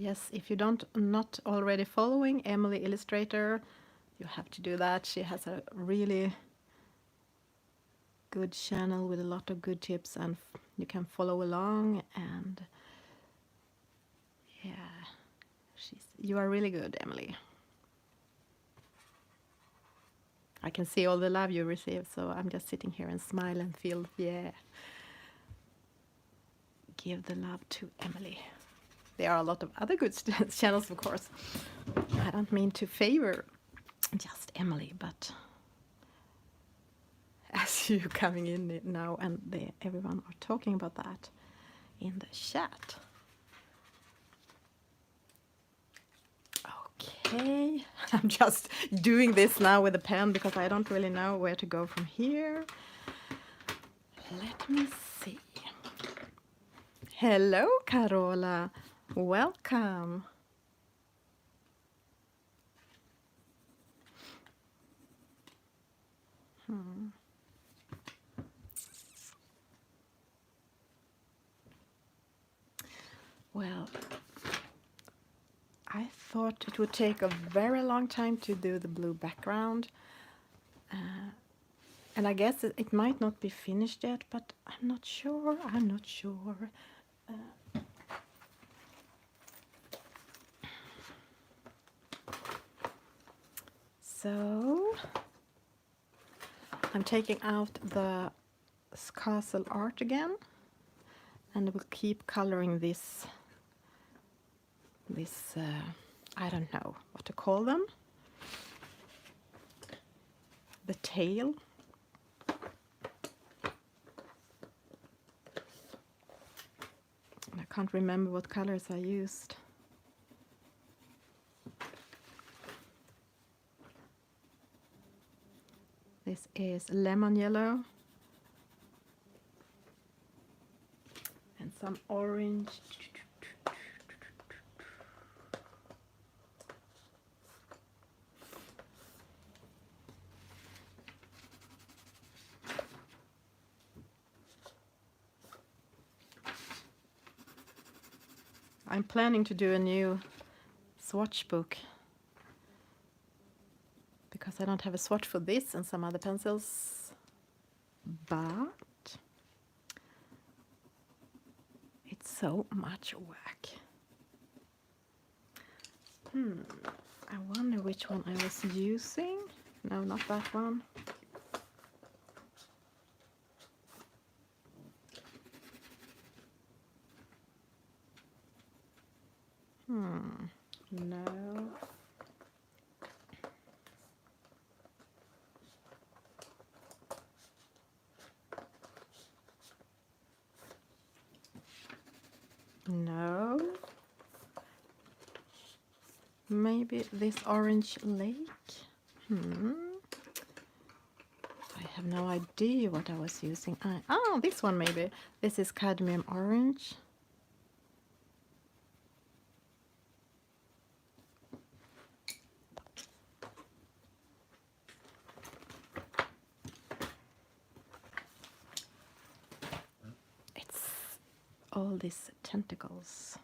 Yes, if you not already following Emily Illustrator, you have to do that. She has a really good channel with a lot of good tips, and you can follow along. And yeah, you are really good, Emily. I can see all the love you receive, so I'm just sitting here and smile and feel, yeah. Give the love to Emily. There are a lot of other good channels, of course. I don't mean to favor just Emily, but as you coming in now and everyone are talking about that in the chat. Okay, I'm just doing this now with a pen because I don't really know where to go from here. Let me see. Hello, Carola. Welcome. Well, I thought it would take a very long time to do the blue background. And I guess it might not be finished yet, but I'm not sure. So I'm taking out the castle art again, and we'll keep coloring this I don't know what to call them, the tail. I can't remember what colors I used. This is lemon yellow and some orange. I'm planning to do a new swatch book because I don't have a swatch for this and some other pencils, but it's so much work. I wonder which one I was using. No, not that one. No. No. Maybe this orange lake? I have no idea what I was using. Oh, this one maybe. This is cadmium orange. It's all these tentacles.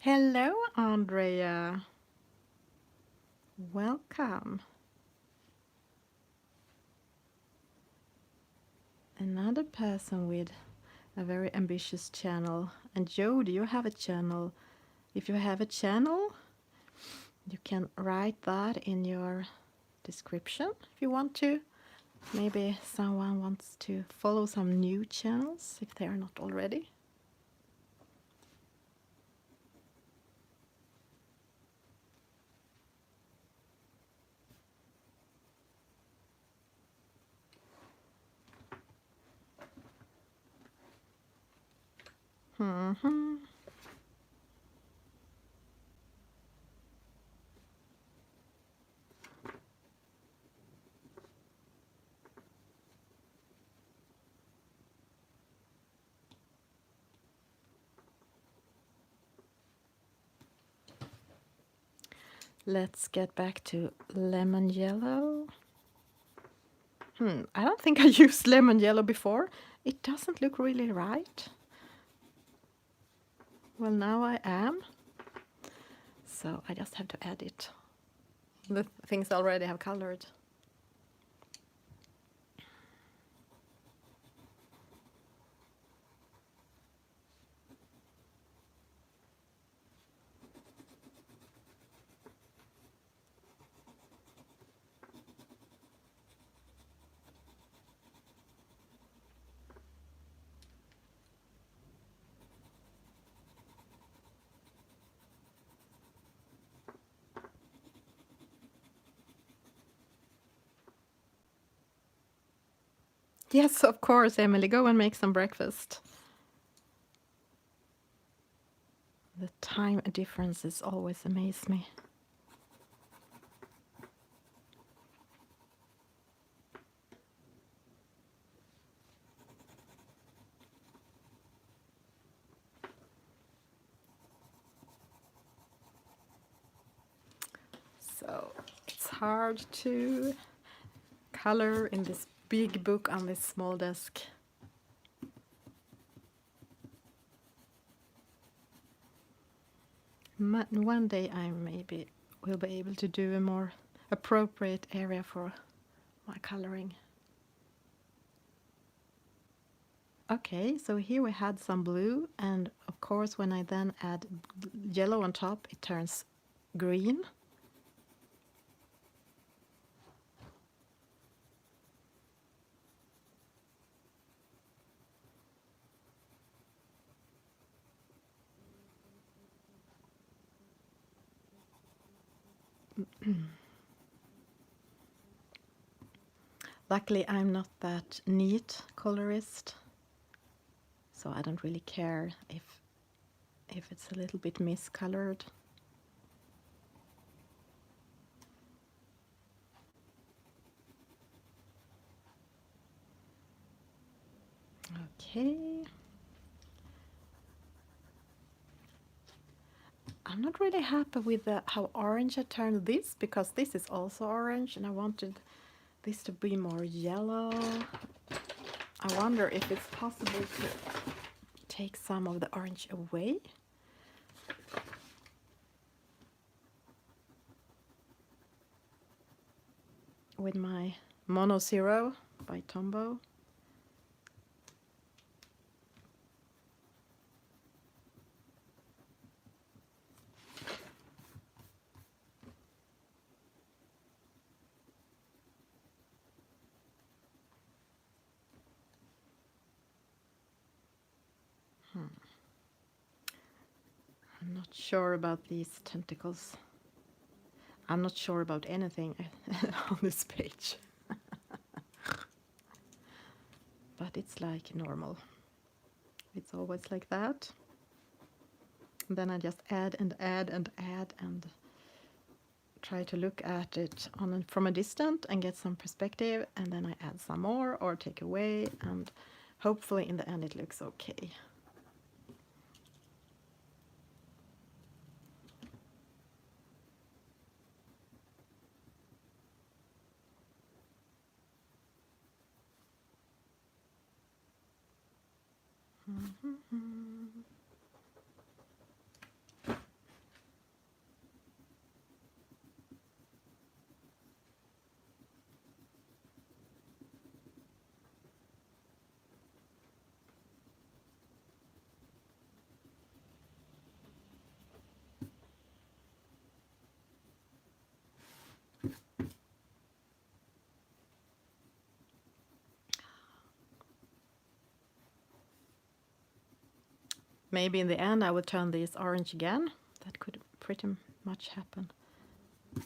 Hello, Andrea. Welcome. Another person with a very ambitious channel. And Joe, do you have a channel? If you have a channel, you can write that in your description if you want to. Maybe someone wants to follow some new channels if they are not already. Let's get back to lemon yellow. I don't think I used lemon yellow before. It doesn't look really right. Well, now I am. So I just have to add it. The things I already have colored. Yes, of course, Emily. Go and make some breakfast. The time differences always amaze me. So it's hard to color in this big book on this small desk. One day I maybe will be able to do a more appropriate area for my coloring. Okay, so here we had some blue, and of course when I then add yellow on top, it turns green. Luckily, I'm not that neat colorist, so I don't really care if it's a little bit miscolored. Okay. I'm not really happy with how orange I turned this, because this is also orange and I wanted this to be more yellow. I wonder if it's possible to take some of the orange away. With my Mono Zero by Tombow. I'm not sure about these tentacles. I'm not sure about anything on this page. But it's like normal. It's always like that. And then I just add and add and add and try to look at it from a distance and get some perspective, and then I add some more or take away, and hopefully in the end it looks okay. Maybe in the end I will turn this orange again. That could pretty much happen.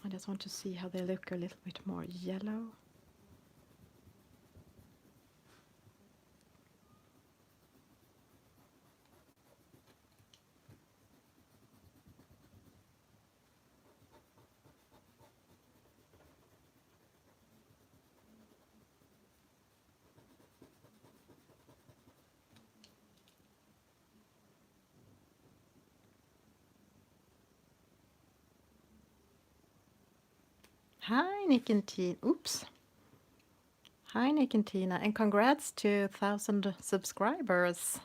I just want to see how they look a little bit more yellow. Hi, Nick and Tina. Oops. Hi, Nick and Tina, and congrats to 1,000 subscribers.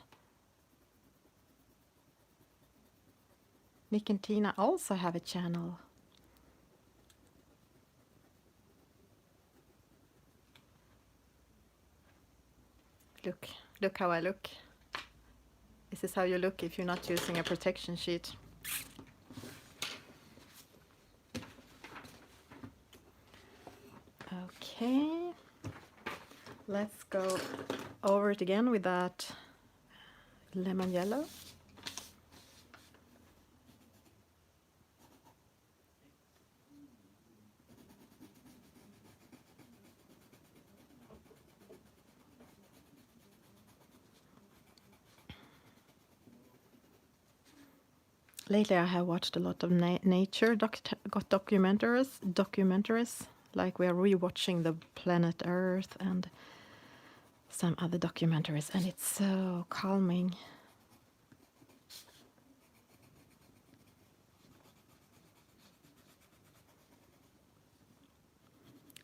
Nick and Tina also have a channel. Look how I look. This is how you look if you're not using a protection sheet. Okay, let's go over it again with that lemon yellow. Lately I have watched a lot of nature documentaries, like we are rewatching the planet Earth and some other documentaries, and it's so calming.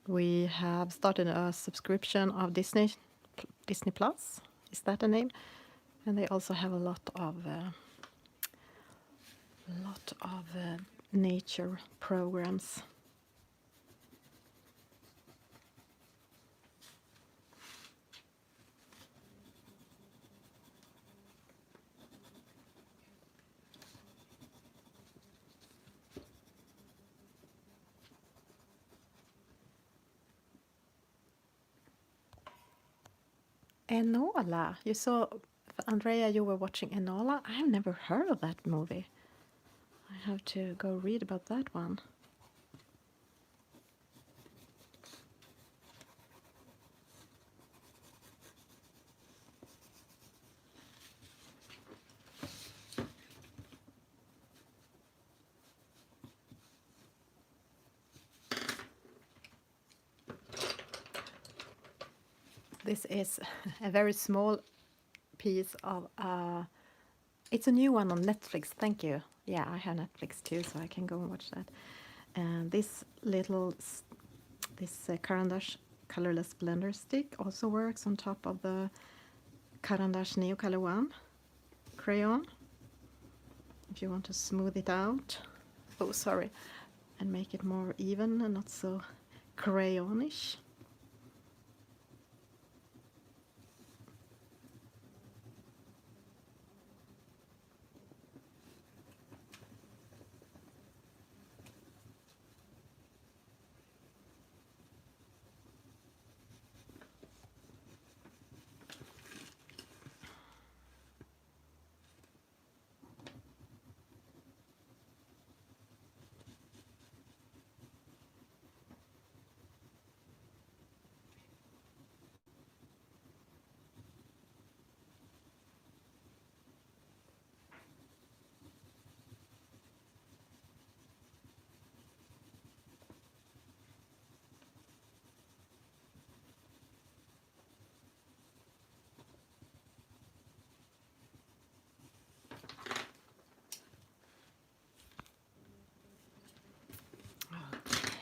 We have started a subscription of Disney Plus. Is that the name? And they also have a lot of nature programs. Enola. You saw, Andrea, you were watching Enola? I have never heard of that movie. I have to go read about that one. This is a very small piece of, it's a new one on Netflix, thank you. Yeah, I have Netflix too, so I can go and watch that. And this little, this Caran d'Ache colorless blender stick also works on top of the Caran d'Ache Neocolor I crayon. If you want to smooth it out, oh sorry, and make it more even and not so crayonish.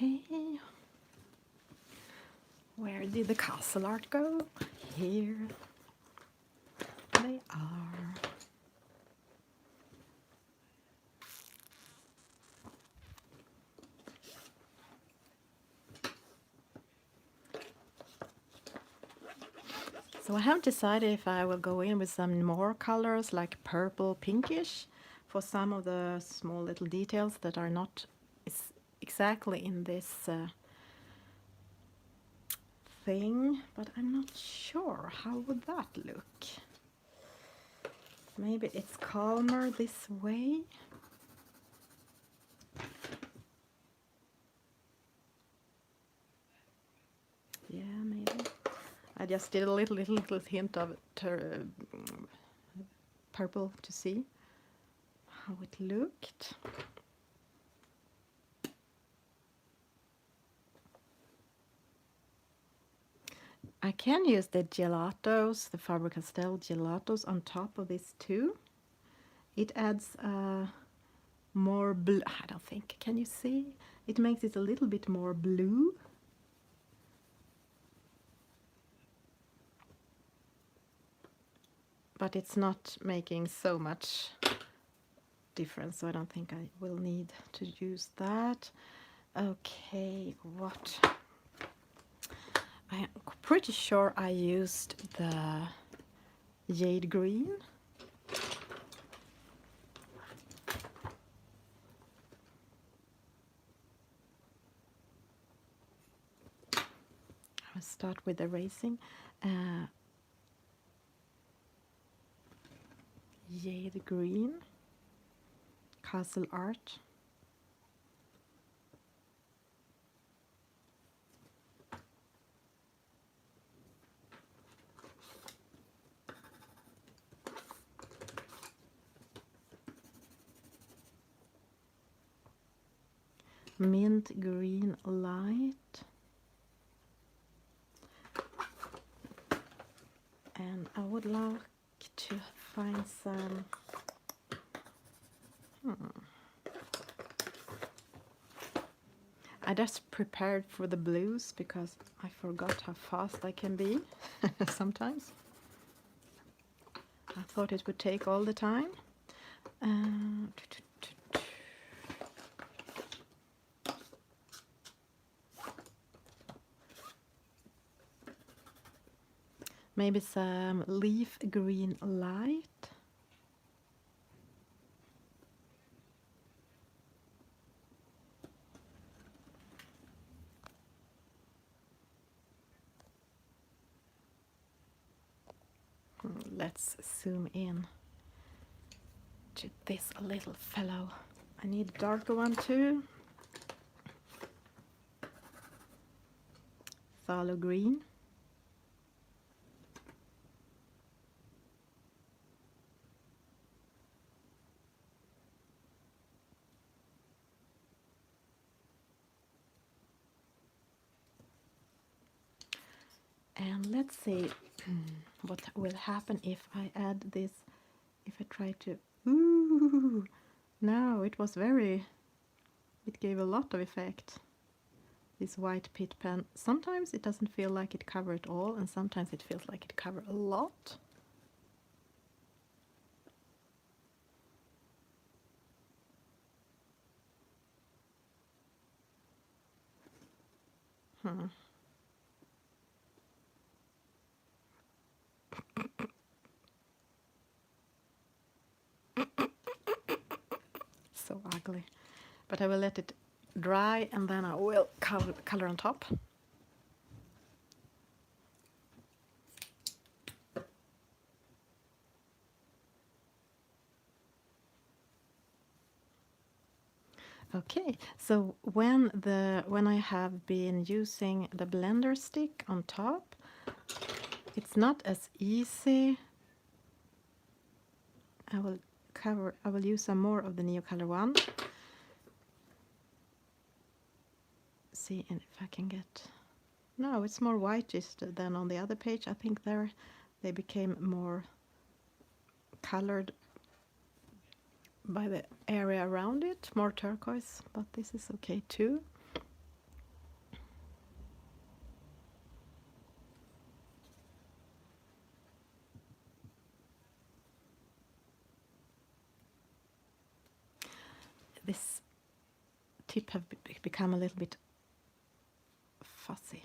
Okay. Where did the castle art go? Here they are. So I haven't decided if I will go in with some more colors like purple pinkish for some of the small little details that are not exactly in this thing, but I'm not sure. How would that look? Maybe it's calmer this way. Yeah, maybe. I just did a little hint of purple to see how it looked. I can use the gelatos, the Faber-Castell gelatos on top of this too. It adds more blue. I don't think, can you see? It makes it a little bit more blue. But it's not making so much difference, so I don't think I will need to use that. Okay, what? I'm pretty sure I used the jade green. I'll start with erasing. Jade green, castle art. Mint green light. And I would like to find some I just prepared for the blues because I forgot how fast I can be sometimes. I thought it would take all the time. Maybe some leaf green light. Let's zoom in to this little fellow. I need a darker one too. Phthalo green. And let's see what will happen if I add this, if I try to, ooh, no, it gave a lot of effect. This white Pitt pen, sometimes it doesn't feel like it covers it all, and sometimes it feels like it covers a lot. So ugly. But I will let it dry and then I will color on top. Okay, so when I have been using the blender stick on top, it's not as easy. I will use some more of the Neocolor I. See if I can get, no, it's more whitish than on the other page. I think they became more colored by the area around it, more turquoise, but this is okay too. This tip have become a little bit fuzzy.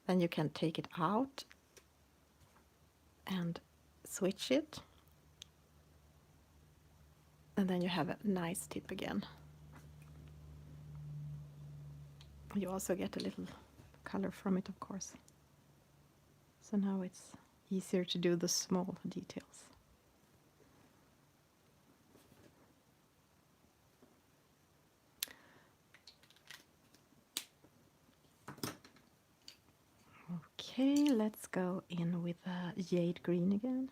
Then you can take it out and switch it, and then you have a nice tip again. You also get a little color from it, of course. So now it's easier to do the small details. Okay, let's go in with jade green again.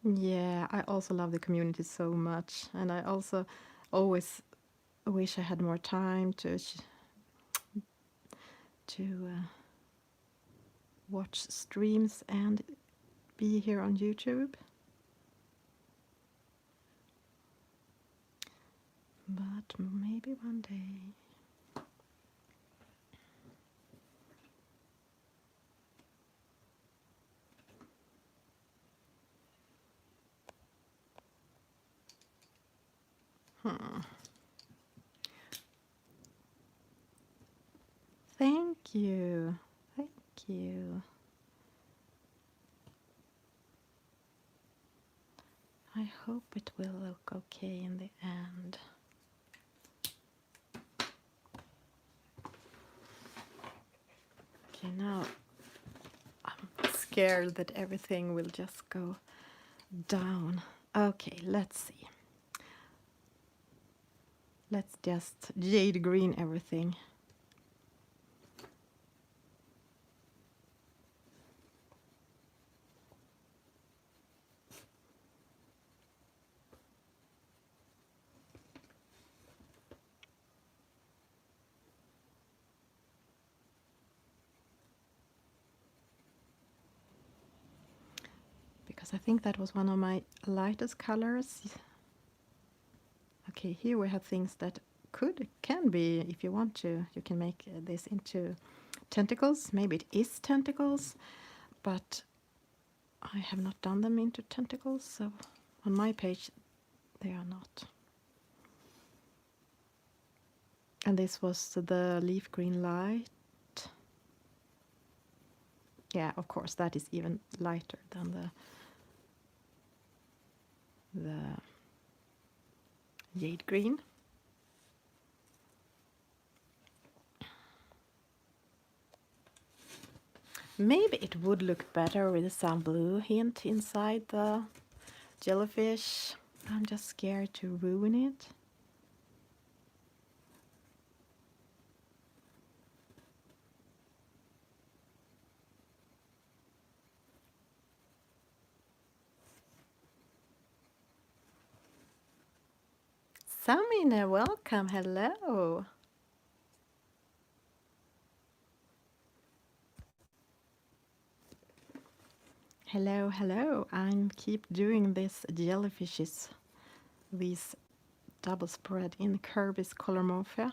Yeah, I also love the community so much, and I also always wish I had more time to watch streams and be here on YouTube. But maybe one day. Thank you. Thank you. I hope it will look okay in the end. Okay, now I'm scared that everything will just go down. Okay, let's see. Let's just jade green everything. Because I think that was one of my lightest colors. Okay, here we have things that can be, if you want to, you can make this into tentacles. Maybe it is tentacles, but I have not done them into tentacles, so on my page they are not. And this was the leaf green light. Yeah, of course, that is even lighter than the jade green. Maybe it would look better with some blue hint inside the jellyfish. I'm just scared to ruin it. Samina, welcome. Hello. Hello, hello. I'm keep doing this jellyfishes, these double spread in Kerby's Colourmorphia.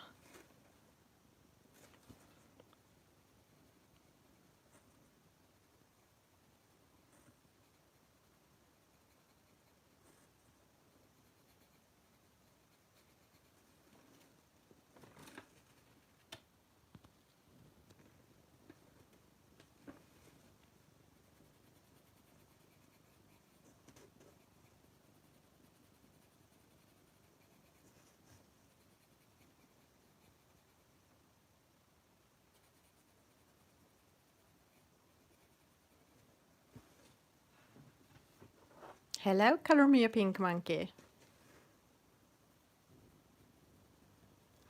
Hello, Colourmorphia Pink Monkey.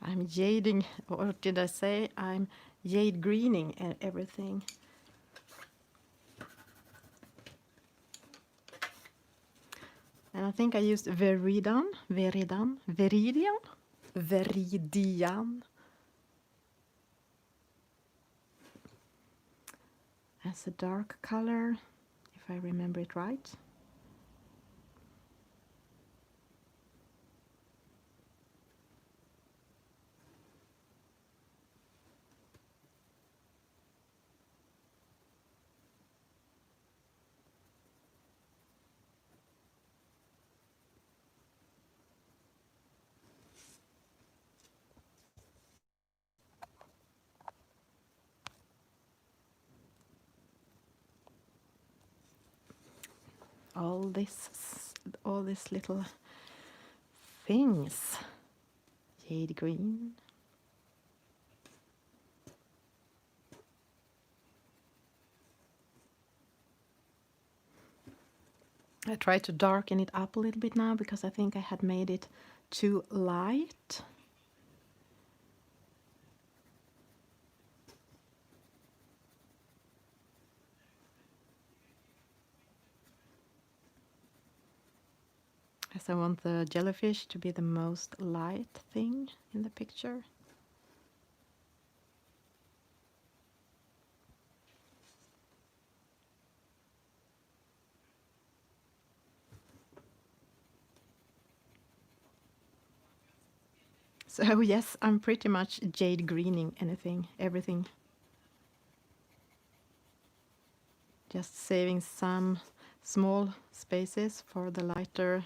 I'm jading, or what did I say? I'm jade greening and everything. And I think I used Veridian as a dark color, if I remember it right. All these little things. Jade green. I try to darken it up a little bit now because I think I had made it too light. As I want the jellyfish to be the most light thing in the picture. So yes, I'm pretty much jade greening everything. Just saving some small spaces for the lighter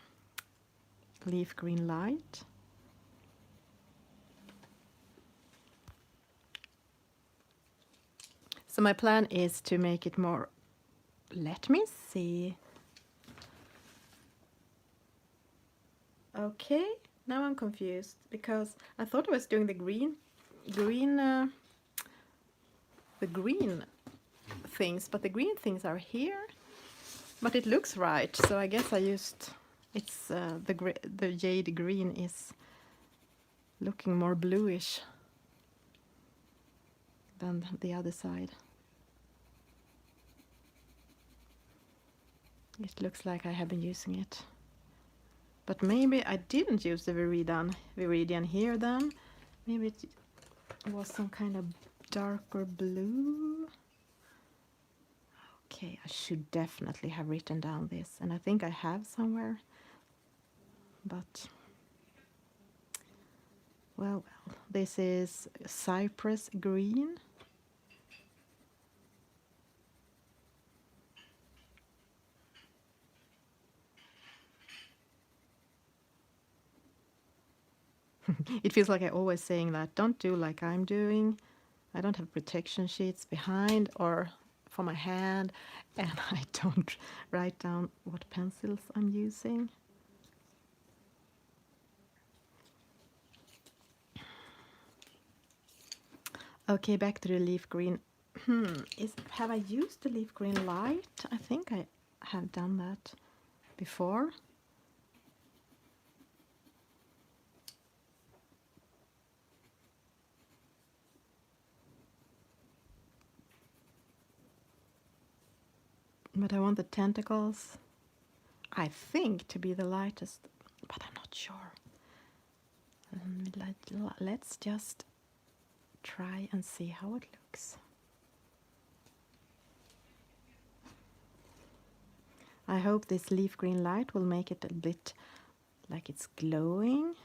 leaf green light. So my plan is to make it more, let me see. Okay, now I'm confused because I thought I was doing the green things, but the green things are here. But it looks right, so I guess I used, it's the jade green is looking more bluish than the other side. It looks like I have been using it. But maybe I didn't use the Viridian here then. Maybe it was some kind of darker blue. Okay, I should definitely have written down this, and I think I have somewhere. But, well, this is cypress green. It feels like I always saying that, don't do like I'm doing. I don't have protection sheets behind or for my hand, and I don't write down what pencils I'm using. Okay, back to the leaf green. Have I used the leaf green light? I think I have done that before. But I want the tentacles, I think, to be the lightest, but I'm not sure. And let's just try and see how it looks. I hope this leaf green light will make it a bit like it's glowing,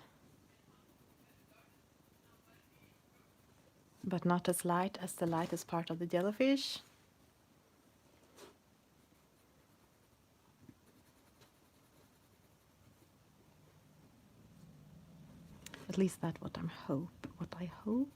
but not as light as the lightest part of the jellyfish. At least that's what I hope.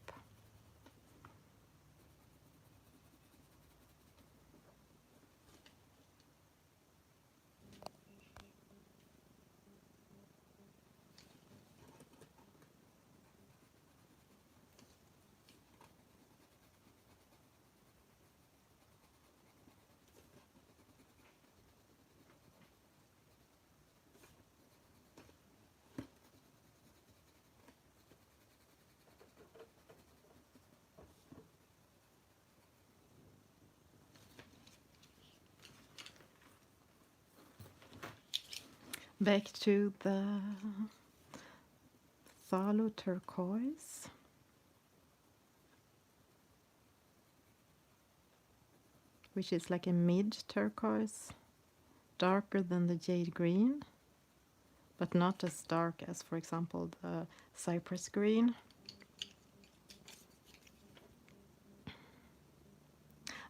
Back to the Phthalo turquoise. Which is like a mid turquoise, darker than the jade green, but not as dark as, for example, the cypress green.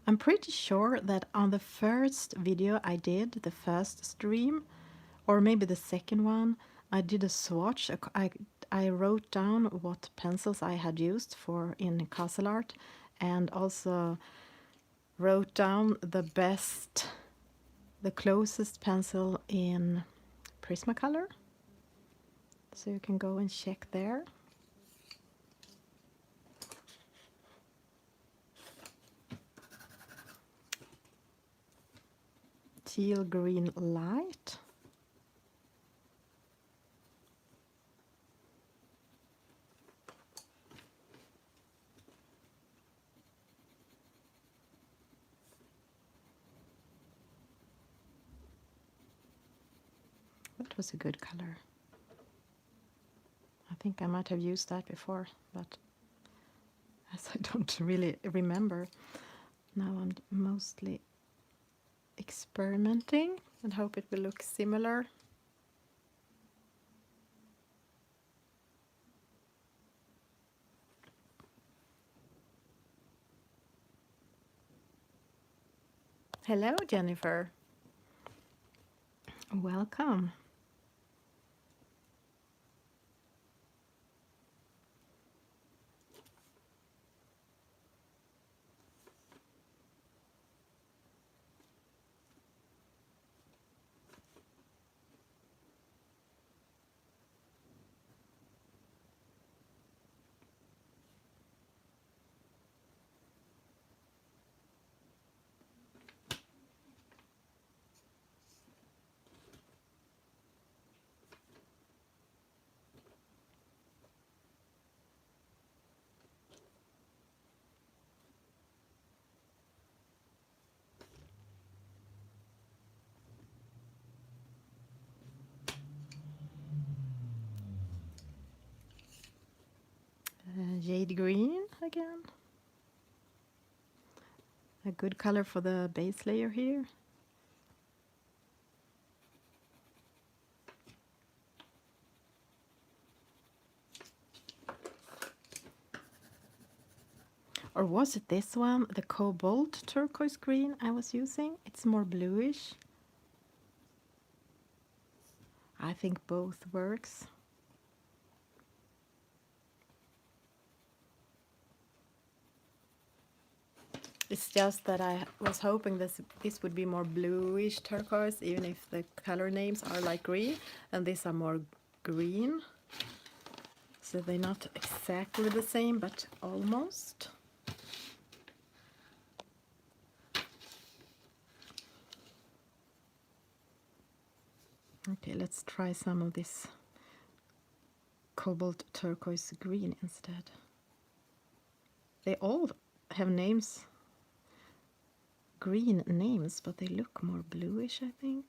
I'm pretty sure that on the first video I did, the first stream, or maybe the second one, I did a swatch. I wrote down what pencils I had used for in castle art, and also wrote down the closest pencil in Prismacolor. So you can go and check there. Teal green light. That was a good color. I think I might have used that before, but as I don't really remember, now I'm mostly experimenting and hope it will look similar. Hello, Jennifer. Welcome. Jade green again. A good color for the base layer here. Or was it this one, the cobalt turquoise green I was using? It's more bluish. I think both works. It's just that I was hoping this would be more bluish turquoise, even if the color names are like green, and these are more green. So they're not exactly the same, but almost. Okay, let's try some of this cobalt turquoise green instead. They all have names, green names, but they look more bluish, I think.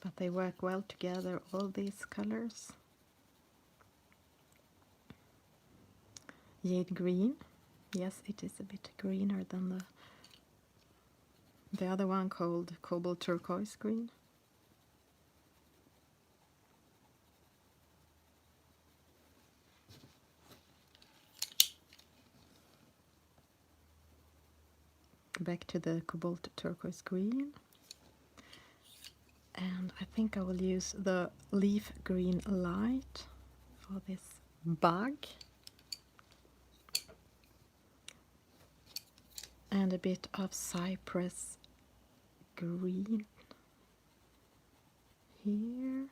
but they work well together, all these colors. Jade green. Yes, it is a bit greener than the other one called cobalt turquoise green. Back to the cobalt turquoise green. And I think I will use the leaf green light for this bug. And a bit of cypress green here.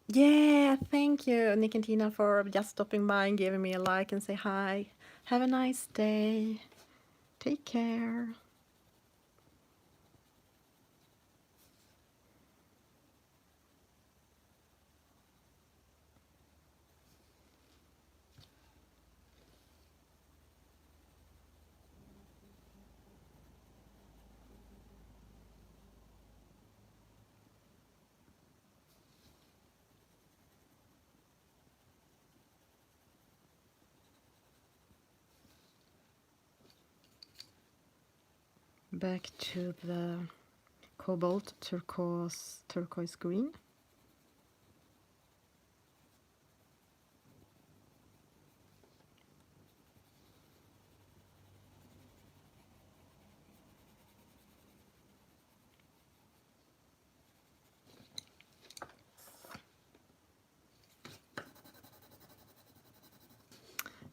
Yeah, thank you, Nick and Tina, for just stopping by and giving me a like and say hi. Have a nice day. Take care. Back to the cobalt turquoise green.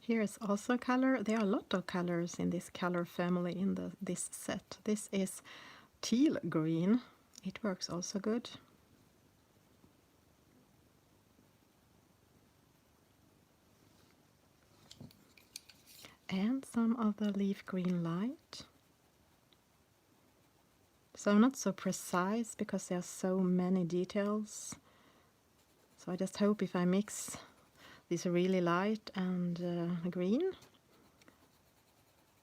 Here is also color. There are a lot of colors in this color family in this set. This is teal green. It works also good. And some of the leaf green light. So I'm not so precise because there are so many details. So I just hope if I mix this really light and green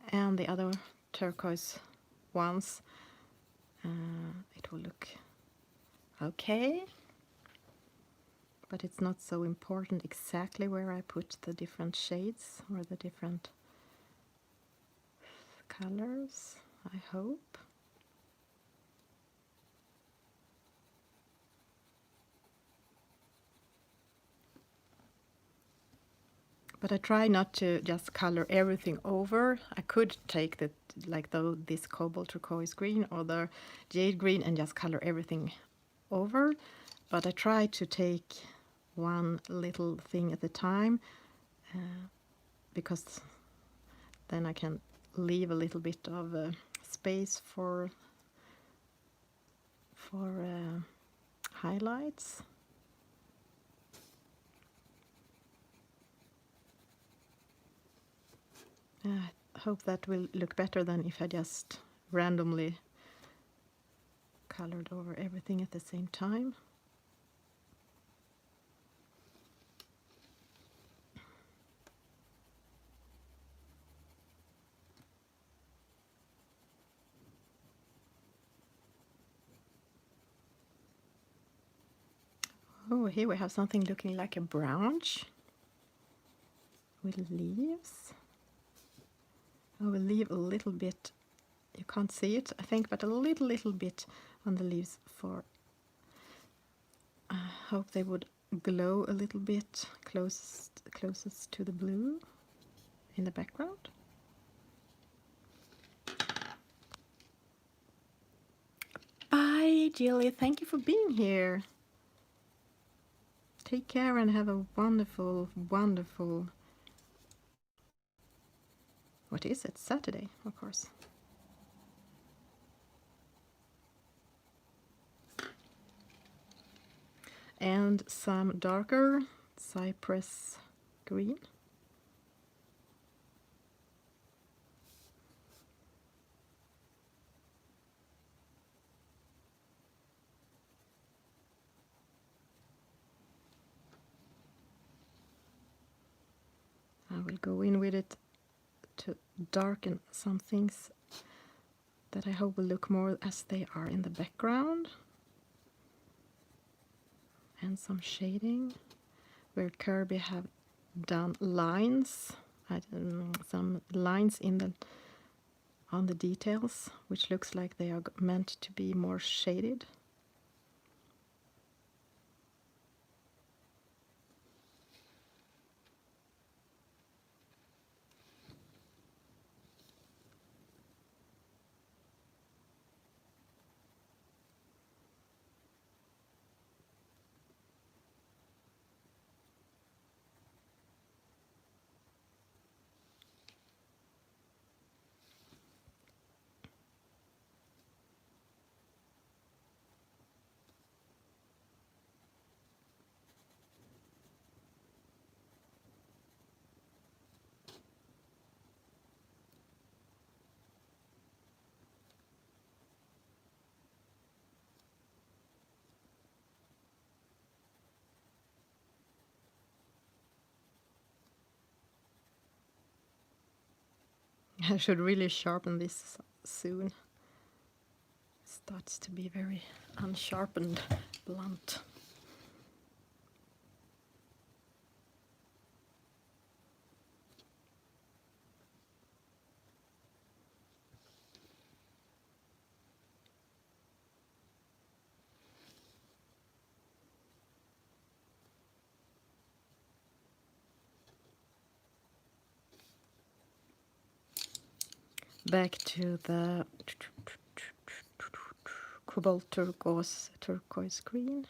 and the other turquoise ones, it will look okay. But it's not so important exactly where I put the different shades or the different colors, I hope. But I try not to just color everything over. I could take this cobalt turquoise green or the jade green and just color everything over. But I try to take one little thing at a time because then I can leave a little bit of space for highlights. I hope that will look better than if I just randomly colored over everything at the same time. Oh, here we have something looking like a branch with leaves. I will leave a little bit, you can't see it, I think, but a little bit on the leaves for, I hope they would glow a little bit closest to the blue in the background. Bye, Jilly, thank you for being here. Take care and have a wonderful, wonderful, what is it, Saturday, of course. And some darker cypress green. go in with it to darken some things that I hope will look more as they are in the background. And some shading where Kerby have done lines, some lines in on the details, which looks like they are meant to be more shaded. I should really sharpen this soon. It starts to be very unsharpened, blunt. Back to the cobolt turquoise green,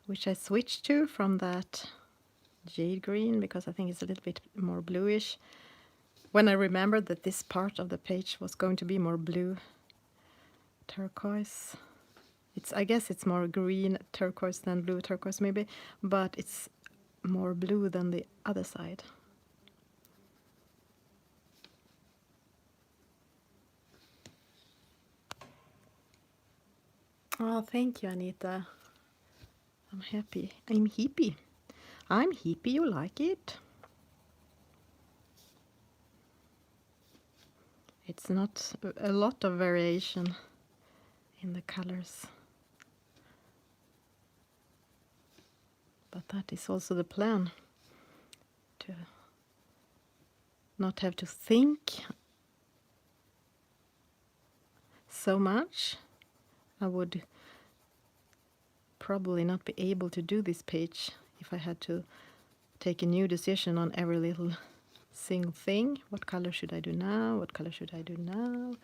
which I switched to from that jade green because I think it's a little bit more bluish. When I remembered that this part of the page was going to be more blue turquoise. I guess it's more green turquoise than blue turquoise maybe, but it's more blue than the other side. Oh, thank you, Anita. I'm happy. I'm hippie. I'm hippie, you like it? It's not a lot of variation in the colors. But that is also the plan, to not have to think so much. I would probably not be able to do this page if I had to take a new decision on every little single thing. What color should I do now? What color should I do now?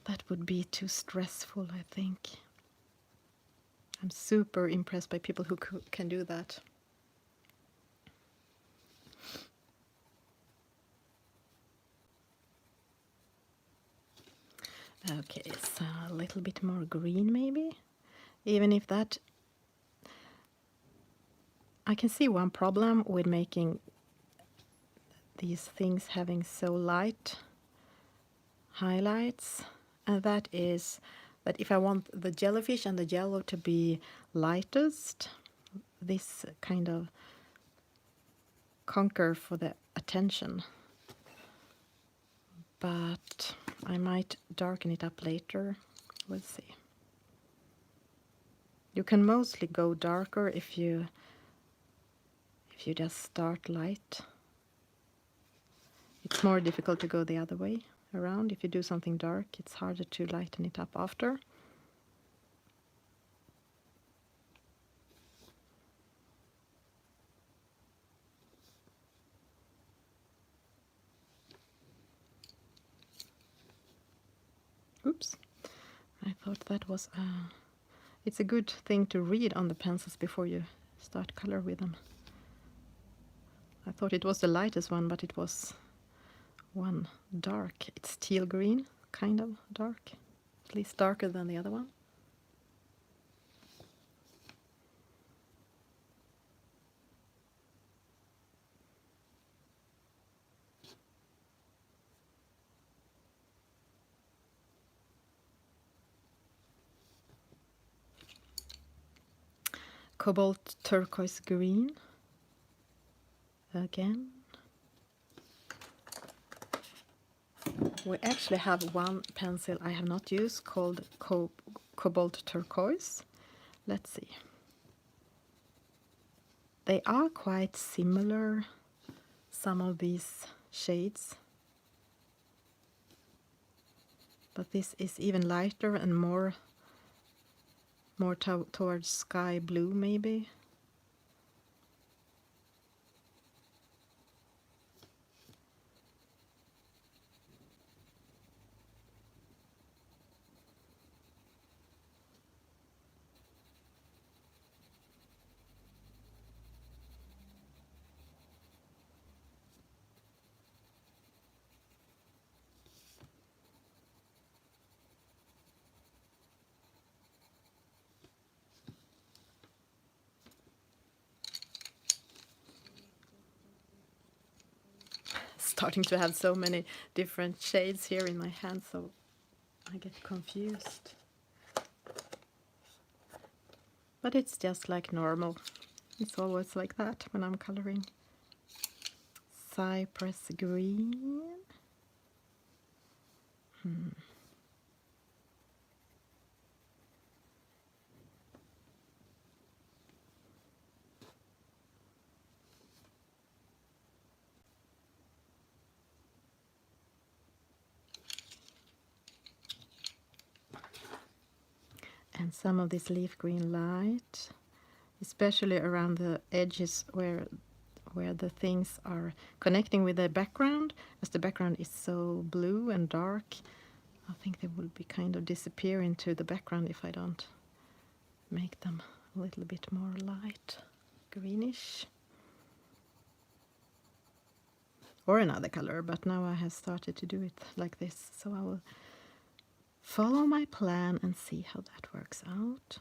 That would be too stressful, I think. I'm super impressed by people who can do that. Okay, so a little bit more green maybe. Even if that... I can see one problem with making these things having so light highlights, and that is that if I want the jellyfish and the yellow to be lightest, this kind of conquer for the attention. But I might darken it up later. We'll see. You can mostly go darker if you just start light. It's more difficult to go the other way around. If you do something dark, it's harder to lighten it up after. Oops. I thought that was it's a good thing to read on the pencils before you start color with them. I thought it was the lightest one, but it was one dark. It's teal green, kind of dark, at least darker than the other one. cobalt turquoise green again. We actually have one pencil I have not used called cobalt turquoise. Let's see. They are quite similar, some of these shades, but this is even lighter and more towards sky blue maybe. Starting to have so many different shades here in my hand, so I get confused. But it's just like normal. It's always like that when I'm coloring. Cypress green. And some of this leaf green light, especially around the edges where the things are connecting with the background. As the background is so blue and dark, I think they will be kind of disappear into the background if I don't make them a little bit more light greenish. Or another color, but now I have started to do it like this, so I will follow my plan and see how that works out.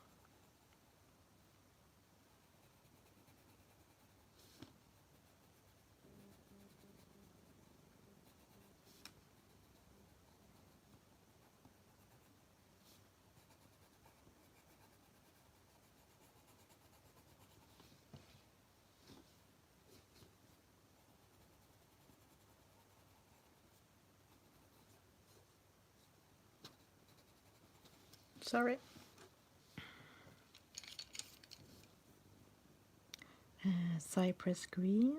Sorry. Cypress green.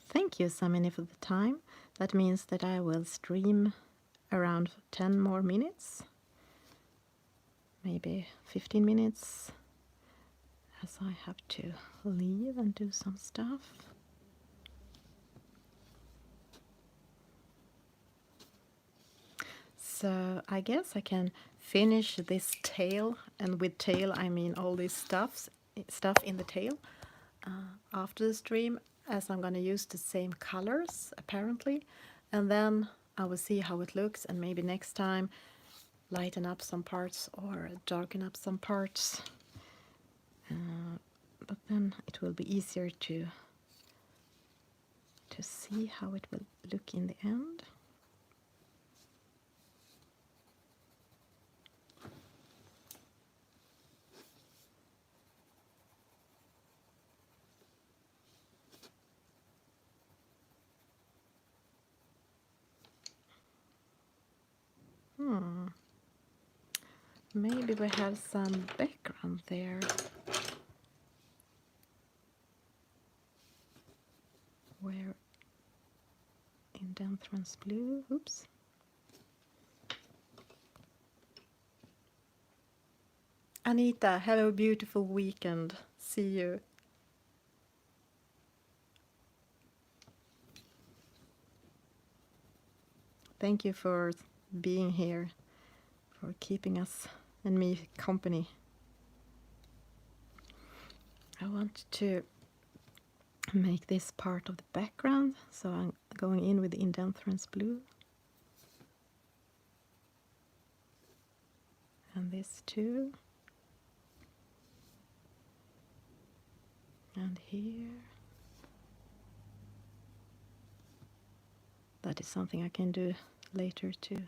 Thank you, Samini, for the time. That means that I will stream around 10 more minutes, maybe 15 minutes, as I have to leave and do some stuff. So I guess I can finish this tail, and with tail I mean all this stuff in the tail, after the stream, as I'm going to use the same colors apparently, and then I will see how it looks, and maybe next time lighten up some parts or darken up some parts, but then it will be easier to see how it will look in the end. Maybe we have some background there. Where in Dentrance blue, oops. Anita, have a beautiful weekend. See you. Thank you for being here, for keeping us and me company. I want to make this part of the background, so I'm going in with the Indentrance blue. And this too. And here. That is something I can do later to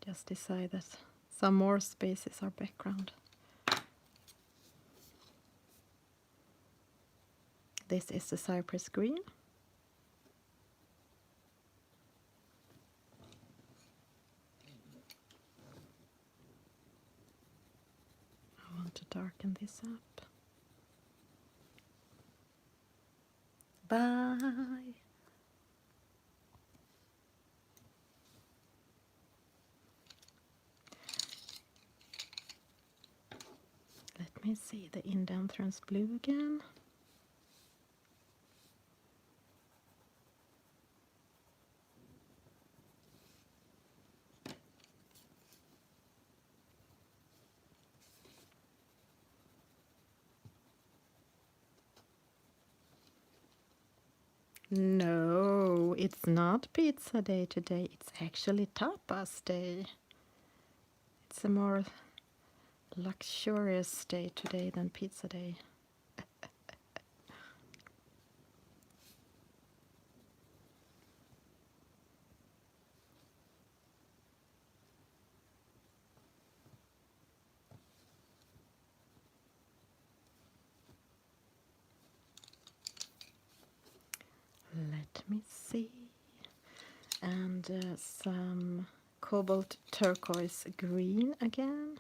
just decide that some more spaces are background. This is the cypress green. I want to darken this up. Bye. Let me see the Indentrans blue again. No, it's not pizza day today. It's actually tapas day. It's a more luxurious day today than pizza day. Let me see. And some cobalt turquoise green again.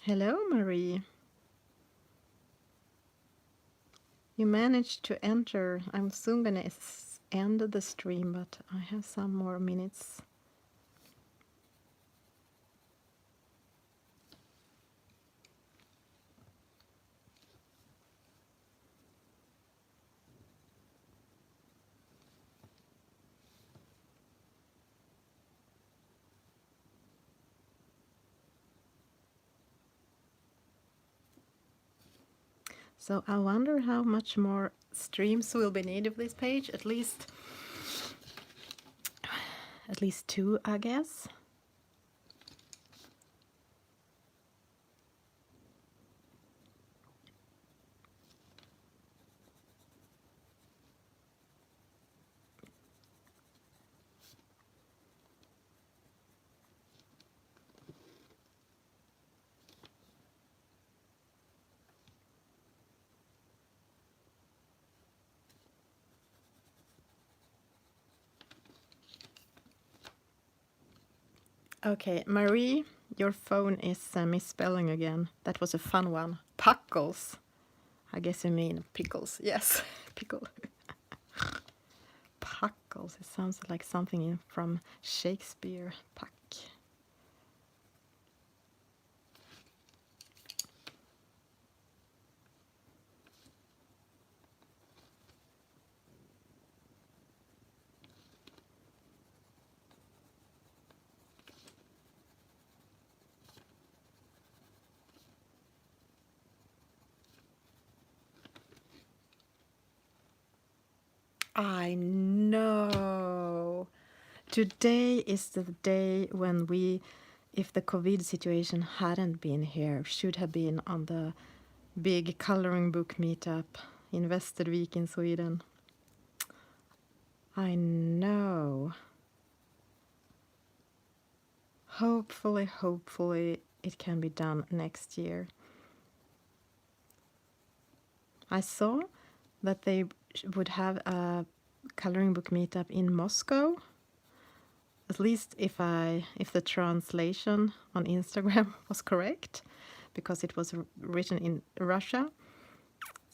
Hello, Marie. You managed to enter. I'm soon gonna end the stream, but I have some more minutes. So I wonder how much more streams will be needed of this page. At least 2, I guess. Okay, Marie, your phone is misspelling again. That was a fun one. Puckles. I guess you mean pickles. Yes, pickle. Puckles. It sounds like something from Shakespeare. Puck. I know. Today is the day when we, if the COVID situation hadn't been here, should have been on the big coloring book meetup in Västervik in Sweden. I know. Hopefully it can be done next year. I saw that they would have a coloring book meetup in Moscow. At least if the translation on Instagram was correct, because it was written in Russia.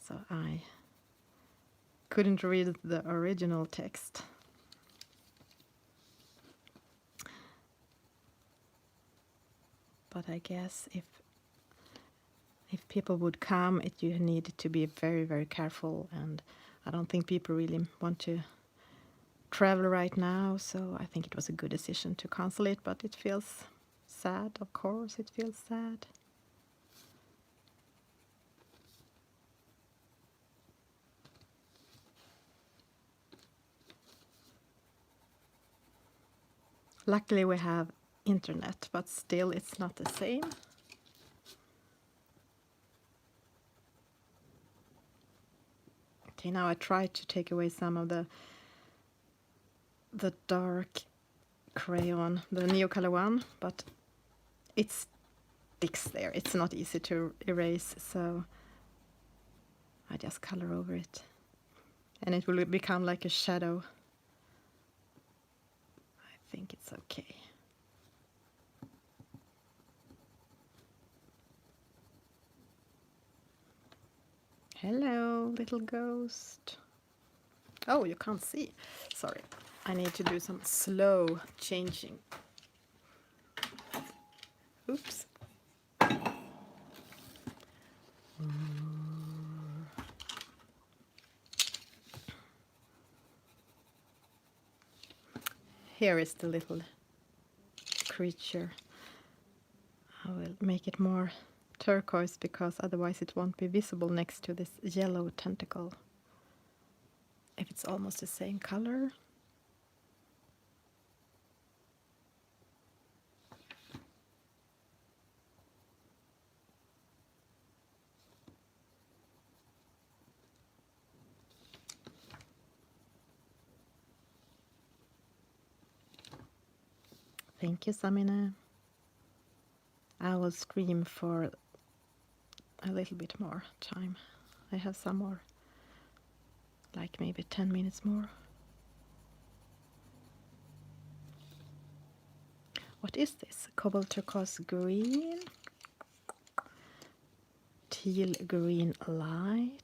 So I couldn't read the original text. But I guess if people would come, you need to be very, very careful, and I don't think people really want to travel right now, so I think it was a good decision to cancel it, but it feels sad, of course, it feels sad. Luckily we have internet, but still it's not the same. Okay, now I try to take away some of the dark crayon, the Neocolor I, but it sticks there. It's not easy to erase, so I just color over it. And it will become like a shadow. I think it's okay. Hello, little ghost. Oh, you can't see. Sorry. I need to do some slow changing. Oops. Here is the little creature. I will make it more turquoise because otherwise it won't be visible next to this yellow tentacle. If it's almost the same color. Thank you, Samina. I will stream for a little bit more time. I have some more, like maybe 10 minutes more. What is this? Cobalt turquoise green, teal green light.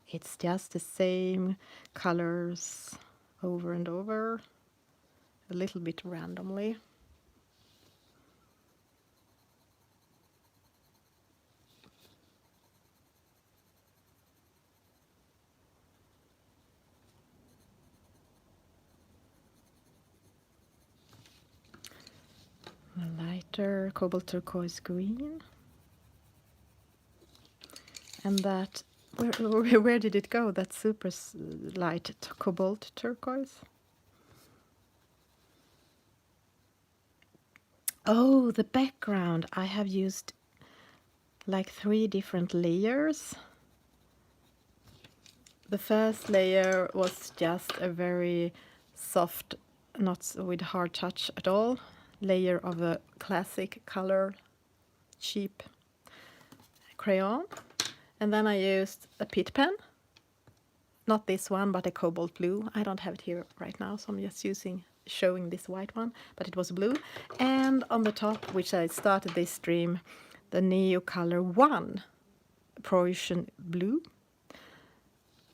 It's just the same colors over and over, a little bit randomly. A lighter cobalt turquoise green. And that, where did it go? That super light cobalt turquoise? Oh, the background. I have used like 3 different layers. The first layer was just a very soft, not with hard touch at all, layer of a classic color, cheap crayon. And then I used a Pitt pen, not this one, but a cobalt blue. I don't have it here right now, so I'm just showing this white one, but it was blue. And on the top, which I started this stream, the Neocolor I, Preussean blue,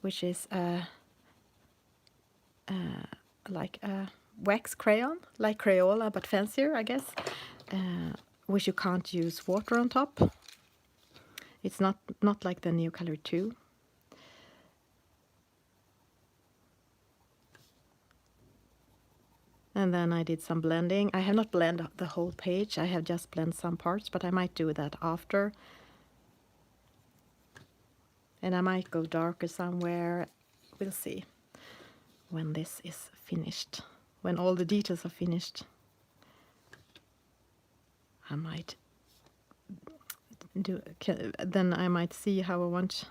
which is like a wax crayon, like Crayola, but fancier, I guess, which you can't use water on top. It's not like the Neocolor II. And then I did some blending. I have not blended the whole page. I have just blended some parts, but I might do that after. And I might go darker somewhere. We'll see when this is finished. When all the details are finished, I might do. Then I might see how I want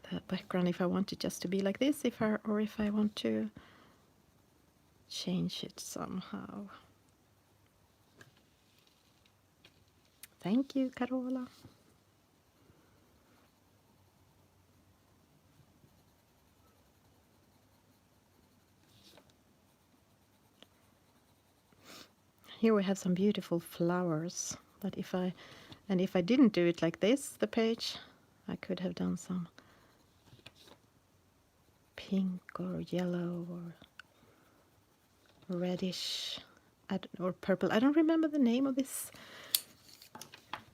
the background. If I want it just to be like this, or if I want to change it somehow. Thank you, Carola. Here we have some beautiful flowers, but if I didn't do it like this, the page, I could have done some pink or yellow or reddish or purple. I don't remember the name of this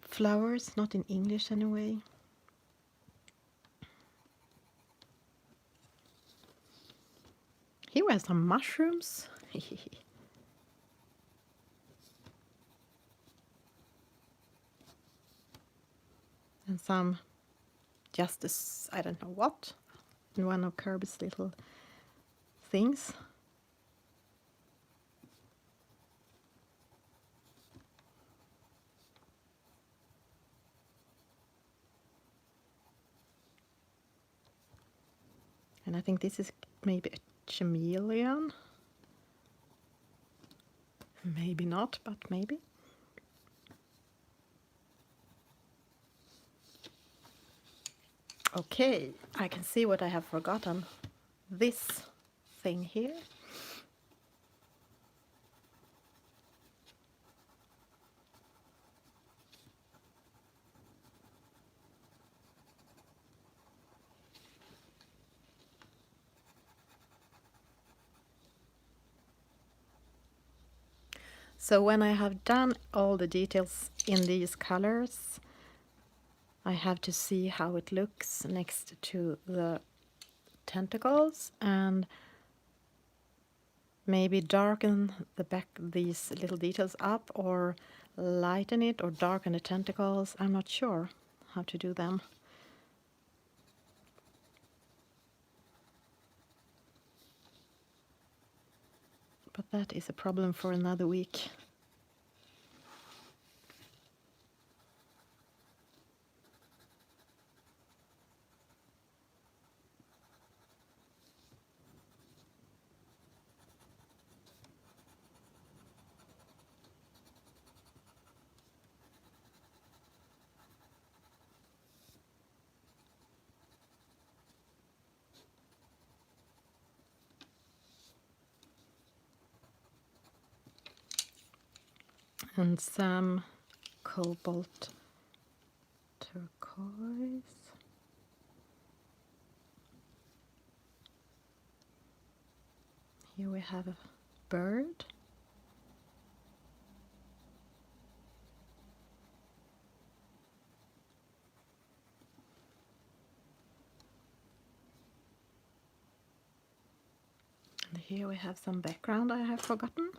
flowers, not in English anyway. Here we have some mushrooms. And some justice, I don't know what, in one of Kerby's little things. And I think this is maybe a chameleon. Maybe not, but maybe. Okay, I can see what I have forgotten. This thing here. So when I have done all the details in these colors, I have to see how it looks next to the tentacles and maybe darken the back, these little details up, or lighten it or darken the tentacles. I'm not sure how to do them. But that is a problem for another week. And some cobalt turquoise. Here we have a bird. And here we have some background I have forgotten.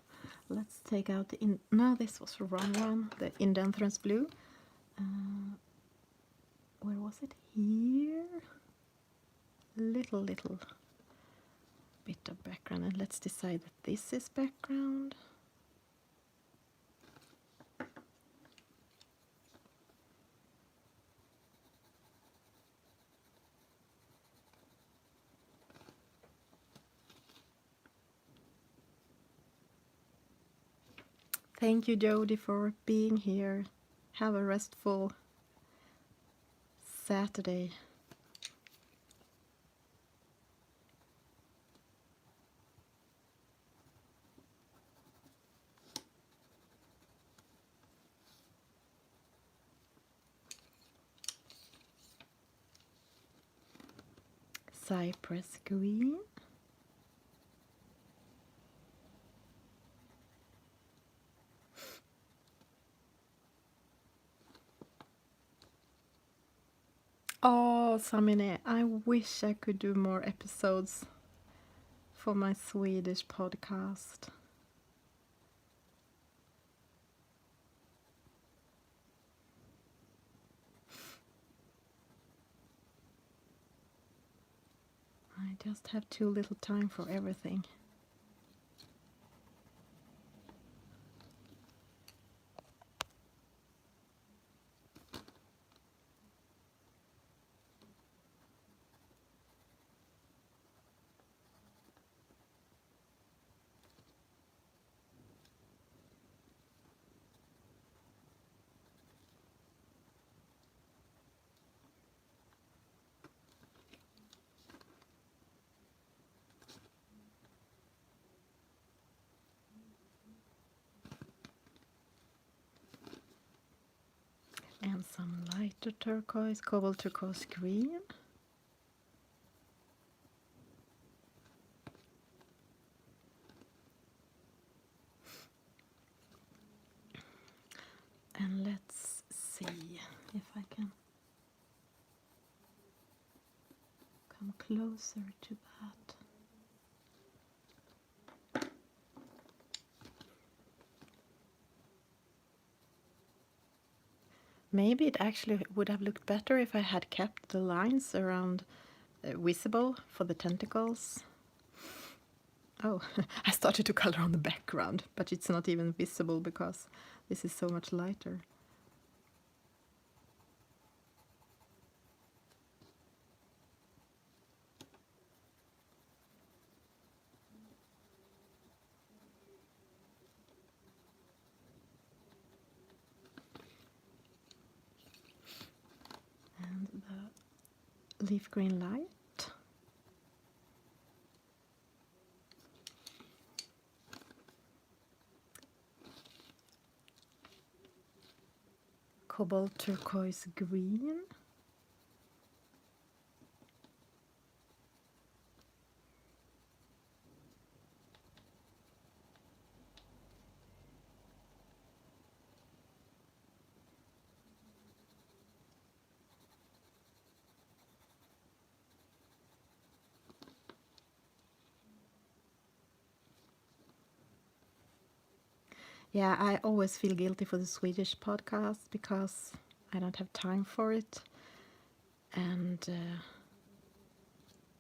Let's take out the no, this was the wrong one. The indenthrance blue. Where was it? Here. Little bit of background, and let's decide that this is background. Thank you, Jody, for being here. Have a restful Saturday. Cypress green. Oh, Samine, I wish I could do more episodes for my Swedish podcast. I just have too little time for everything. And some lighter turquoise, cobalt turquoise green. And let's see if I can come closer to that. Maybe it actually would have looked better if I had kept the lines around visible for the tentacles. Oh, I started to color on the background, but it's not even visible because this is so much lighter. leaf green light. Cobalt turquoise green. Yeah, I always feel guilty for the Swedish podcast because I don't have time for it. And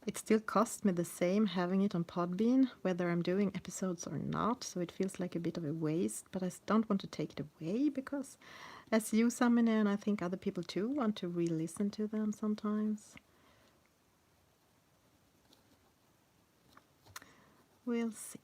it still costs me the same having it on Podbean, whether I'm doing episodes or not. So it feels like a bit of a waste, but I don't want to take it away because, as you, Samine, and I think other people too, want to re-listen to them sometimes. We'll see.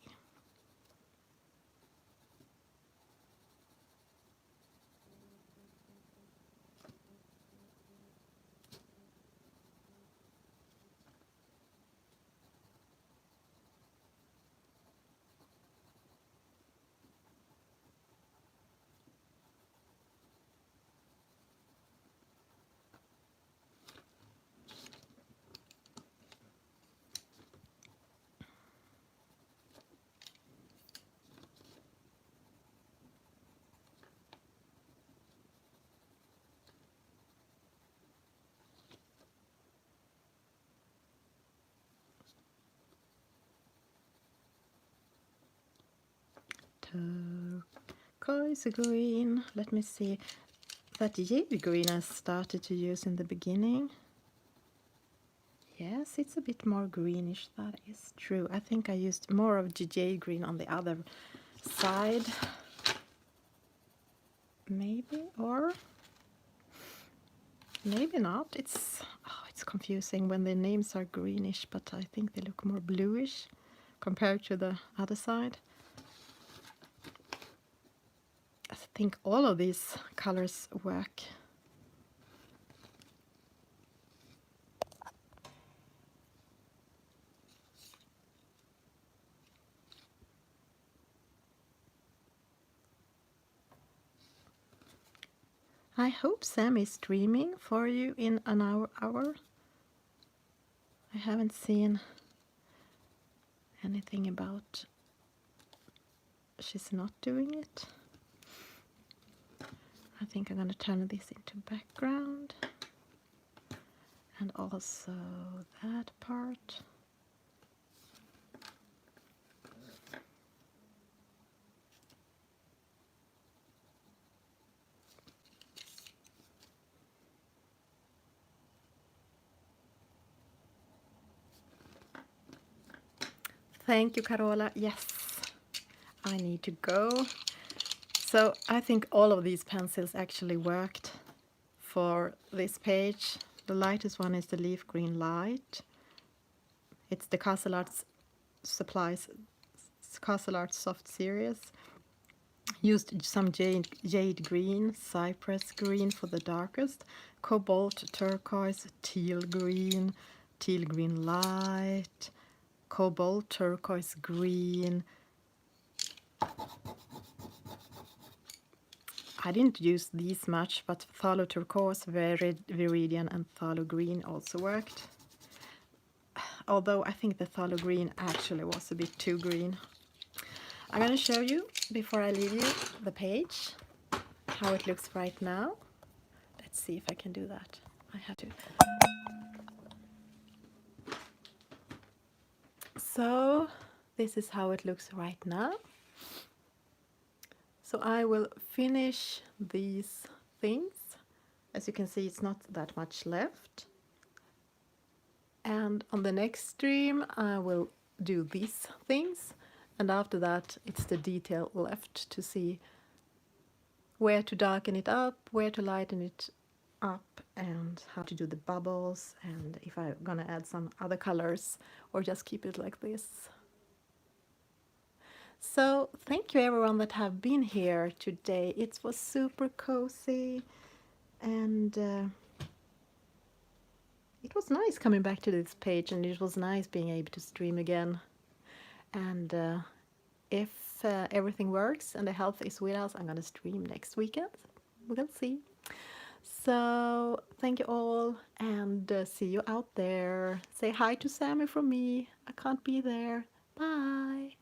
Turquoise green. Let me see. That jade green I started to use in the beginning. Yes, it's a bit more greenish. That is true. I think I used more of the jade green on the other side. Maybe, or maybe not. It's confusing when the names are greenish, but I think they look more bluish compared to the other side. I think all of these colors work. I hope Sam is streaming for you in an hour. I haven't seen anything about she's not doing it. I think I'm going to turn this into background. And also that part. Thank you, Carola. Yes, I need to go. So I think all of these pencils actually worked for this page. The lightest one is the leaf green light. It's the Castle Arts Supplies Castle Arts Soft Series. Used some jade green, cypress green for the darkest, cobalt turquoise, teal green light, cobalt turquoise green. I didn't use these much, but phthalo turquoise, viridian, and phthalo green also worked. Although I think the phthalo green actually was a bit too green. I'm going to show you, before I leave you, the page, how it looks right now. Let's see if I can do that. I have to. So this is how it looks right now. So I will finish these things. As you can see, it's not that much left. And on the next stream, I will do these things. And after that, it's the detail left to see where to darken it up, where to lighten it up, and how to do the bubbles, and if I'm gonna add some other colors or just keep it like this. So thank you everyone that have been here today. It was super cozy, and it was nice coming back to this page, and it was nice being able to stream again. And if everything works and the health is with us, I'm gonna stream next weekend. We'll see. So thank you all, and see you out there. Say hi to Sammy from me. I can't be there. Bye.